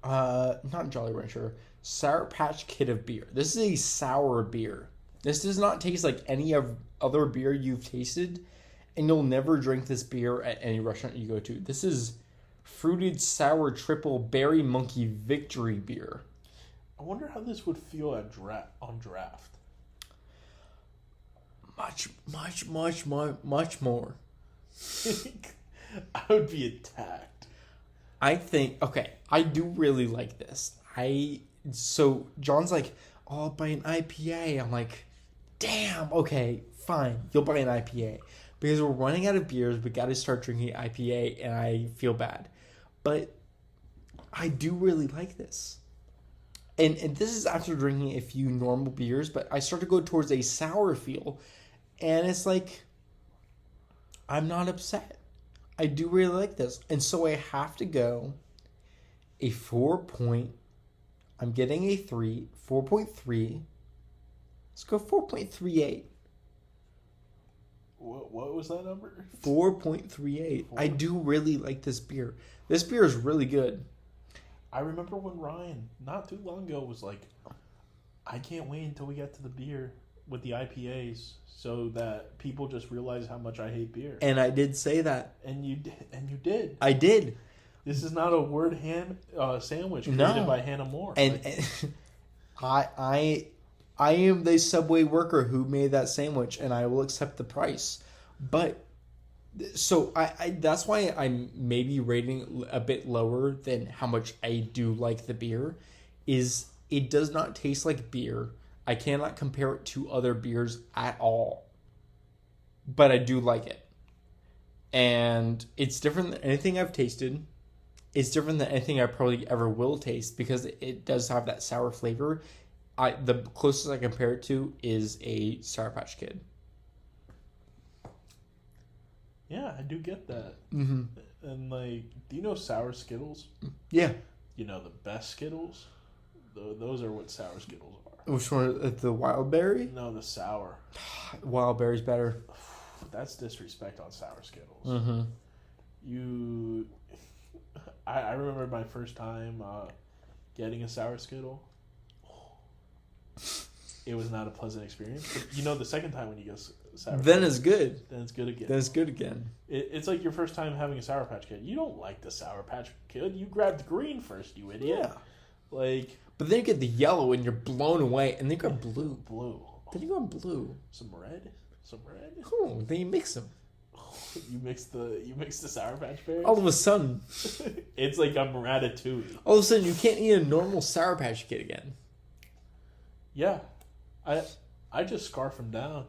not Jolly Rancher, Sour Patch Kid of beer. This is a sour beer. This does not taste like any of other beer you've tasted, and you'll never drink this beer at any restaurant you go to. This is fruited sour triple berry monkey victory beer. I wonder how this would feel on draft. Much more. I would be attacked. I think, okay, I do really like this. So John's like, oh, I'll buy an IPA. I'm like, damn, okay, fine. You'll buy an IPA. Because we're running out of beers, we got to start drinking IPA, and I feel bad. But I do really like this. And this is after drinking a few normal beers, but I start to go towards a sour feel. And it's like, I'm not upset. I do really like this. And so I have to go a 4 point. I'm getting a 4.3. Let's go 4.38. What was that number? 4.38. I do really like this beer. This beer is really good. I remember when Ryan, not too long ago, was like, I can't wait until we get to the beer with the IPAs so that people just realize how much I hate beer. And I did say that. And you did. I did. This is not a word ham sandwich created by Hannah Moore. And I am the Subway worker who made that sandwich, and I will accept the price. But so I that's why I'm maybe rating a bit lower than how much I do like the beer. Is it does not taste like beer. I cannot compare it to other beers at all. But I do like it. And it's different than anything I've tasted. It's different than anything I probably ever will taste because it does have that sour flavor. The closest I compare it to is a Sour Patch Kid. Yeah, I do get that. Mm-hmm. And like, do you know sour Skittles? Yeah. You know the best Skittles? Those are what sour Skittles are. Which one? The wild berry? No, the sour. Wild berry's better. That's disrespect on sour Skittles. Mm-hmm. I remember my first time getting a sour Skittle. It was not a pleasant experience. But you know, the second time when you get sour Then it's good. Then it's good again. Then it's good again. It's like your first time having a Sour Patch Kid. You don't like the Sour Patch Kid. You grabbed green first, you idiot. Yeah. Like, but then you get the yellow and you're blown away, and then you got blue. Blue. Then you got blue. Some red. Oh, then you mix them. You mix the Sour Patch Berries. All of a sudden, it's like I'm Ratatouille. all of a sudden, you can't eat a normal Sour Patch Kid again. Yeah, I just scarf them down.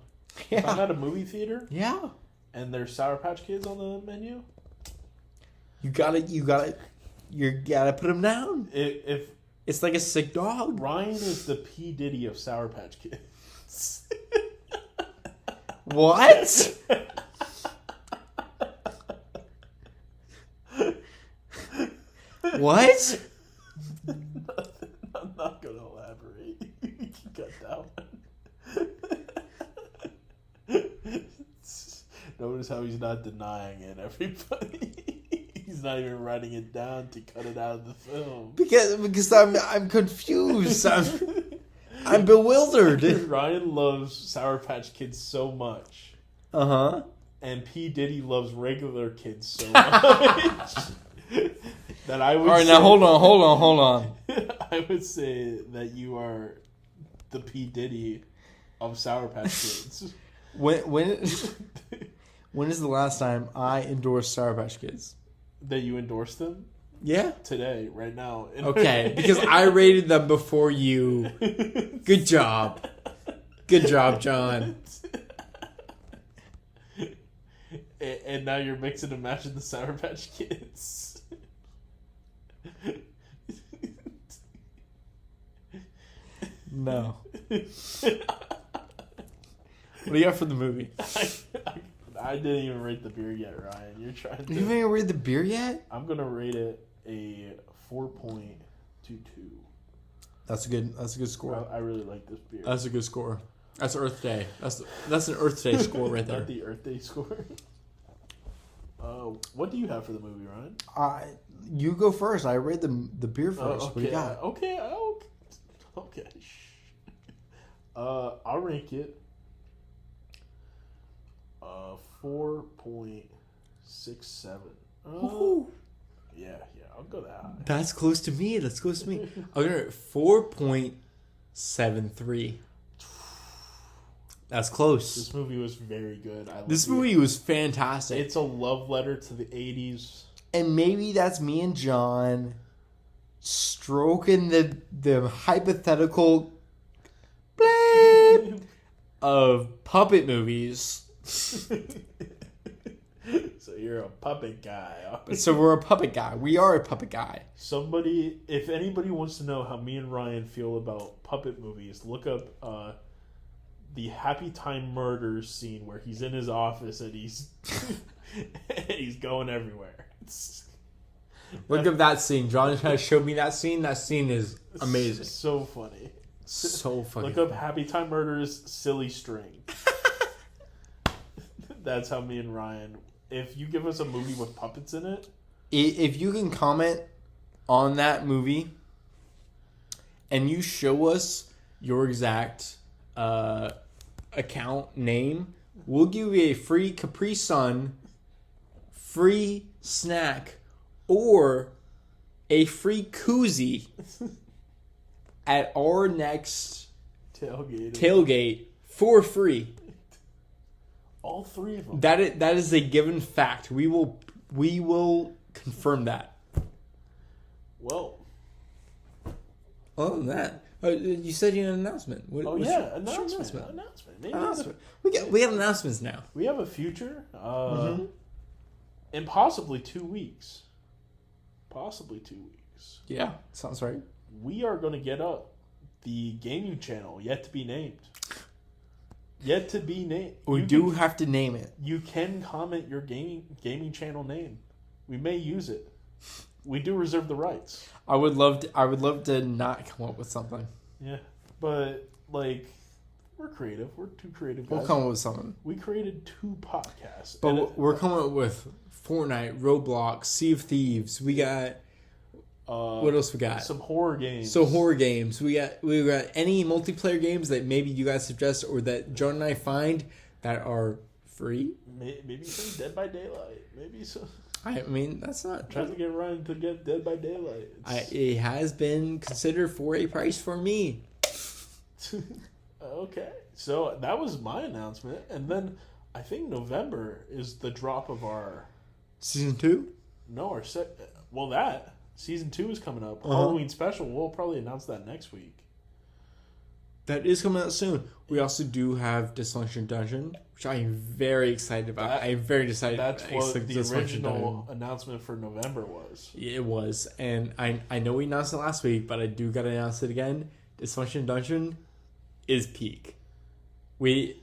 Yeah. If I'm at a movie theater, Yeah. and there's Sour Patch Kids on the menu, You gotta put them down. if It's like a sick dog. Ryan is the P Diddy of Sour Patch Kids. What? What? I'm not gonna elaborate. You can cut that one. Notice how he's not denying it, everybody. He's not even writing it down to cut it out of the film. Because I'm confused. I'm bewildered. Ryan loves Sour Patch Kids so much. Uh-huh. And P. Diddy loves regular kids so much. That I would. All right, now hold on. I would say that you are the P. Diddy of Sour Patch Kids. When is the last time I endorsed Sour Patch Kids? That you endorsed them? Yeah. Today, right now. Okay, because I rated them before you. Good job. Good job, John. And now you're mixing and matching the Sour Patch Kids. No. What do you got for the movie? I didn't even rate the beer yet, Ryan. You're trying to. You haven't rated the beer yet? I'm gonna rate it a 4.22. That's a good score. I really like this beer. That's a good score. That's Earth Day. That's an Earth Day score right there. Not the Earth Day score. What do you have for the movie, Ryan? You go first. I read the beer first. Okay. What do you got? Okay. I'll rank it 4.67. Yeah, I'll go that high. That's close to me. I'm gonna 4.73. That's close. This movie was very good. This movie was fantastic. It's a love letter to the 80s. And maybe that's me and John stroking the hypothetical bleep of puppet movies. So you're a puppet guy. So we're a puppet guy. We are a puppet guy. If anybody wants to know how me and Ryan feel about puppet movies, look up the Happy Time Murders scene where he's in his office and he's he's going everywhere. Look up that scene. John kind of showed me that scene. That scene is amazing. So funny. So funny. Look up Happy Time Murders Silly String. That's how me and Ryan. If you give us a movie with puppets in it, if you can comment on that movie and you show us your exact account name, we'll give you a free Capri Sun, free snack, or a free koozie at our next tailgate for free. All three of them. That is a given fact. We will confirm that. Well, other than that, you said you had an announcement. Announcement. Announcement. We got announcements now. We have a future, in possibly 2 weeks. Yeah, sounds right. We are going to get up the gaming channel yet to be named. We do have to name it. You can comment your gaming channel name. We may use it. We do reserve the rights. I would love to not come up with something. Yeah, but we're creative. We're two creative guys. We'll come up with something. We created 2 podcasts. But we're coming up with Fortnite, Roblox, Sea of Thieves. We got what else we got? Some horror games. So horror games. We got any multiplayer games that maybe you guys suggest or that John and I find that are free. Maybe some Dead by Daylight. Maybe some. I mean, that's not trying to get Ryan to get Dead by Daylight. It has been considered for a price for me. Okay, so that was my announcement, and then I think November is the drop of our season 2. No, that season 2 is coming up. Halloween special. We'll probably announce that next week. That is coming out soon. We also do have Dysfunction Dungeon, which I am very excited about. I am very excited. That's what the original announcement for November was. It was, and I know we announced it last week, but I do got to announce it again. Dysfunction Dungeon is peak. I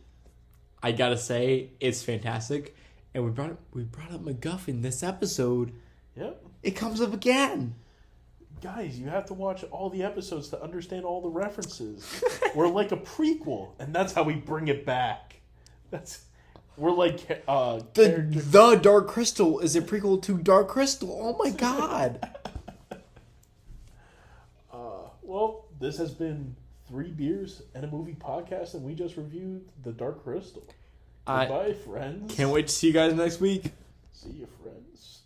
gotta say, it's fantastic, and we brought up MacGuffin this episode. Yep, it comes up again. Guys, you have to watch all the episodes to understand all the references. We're like a prequel, and that's how we bring it back. We're like the Dark Crystal is a prequel to Dark Crystal. Oh my god. Well, this has been 3 beers and a movie podcast, and we just reviewed the Dark Crystal. Goodbye, friends. Can't wait to see you guys next week. See you, friends.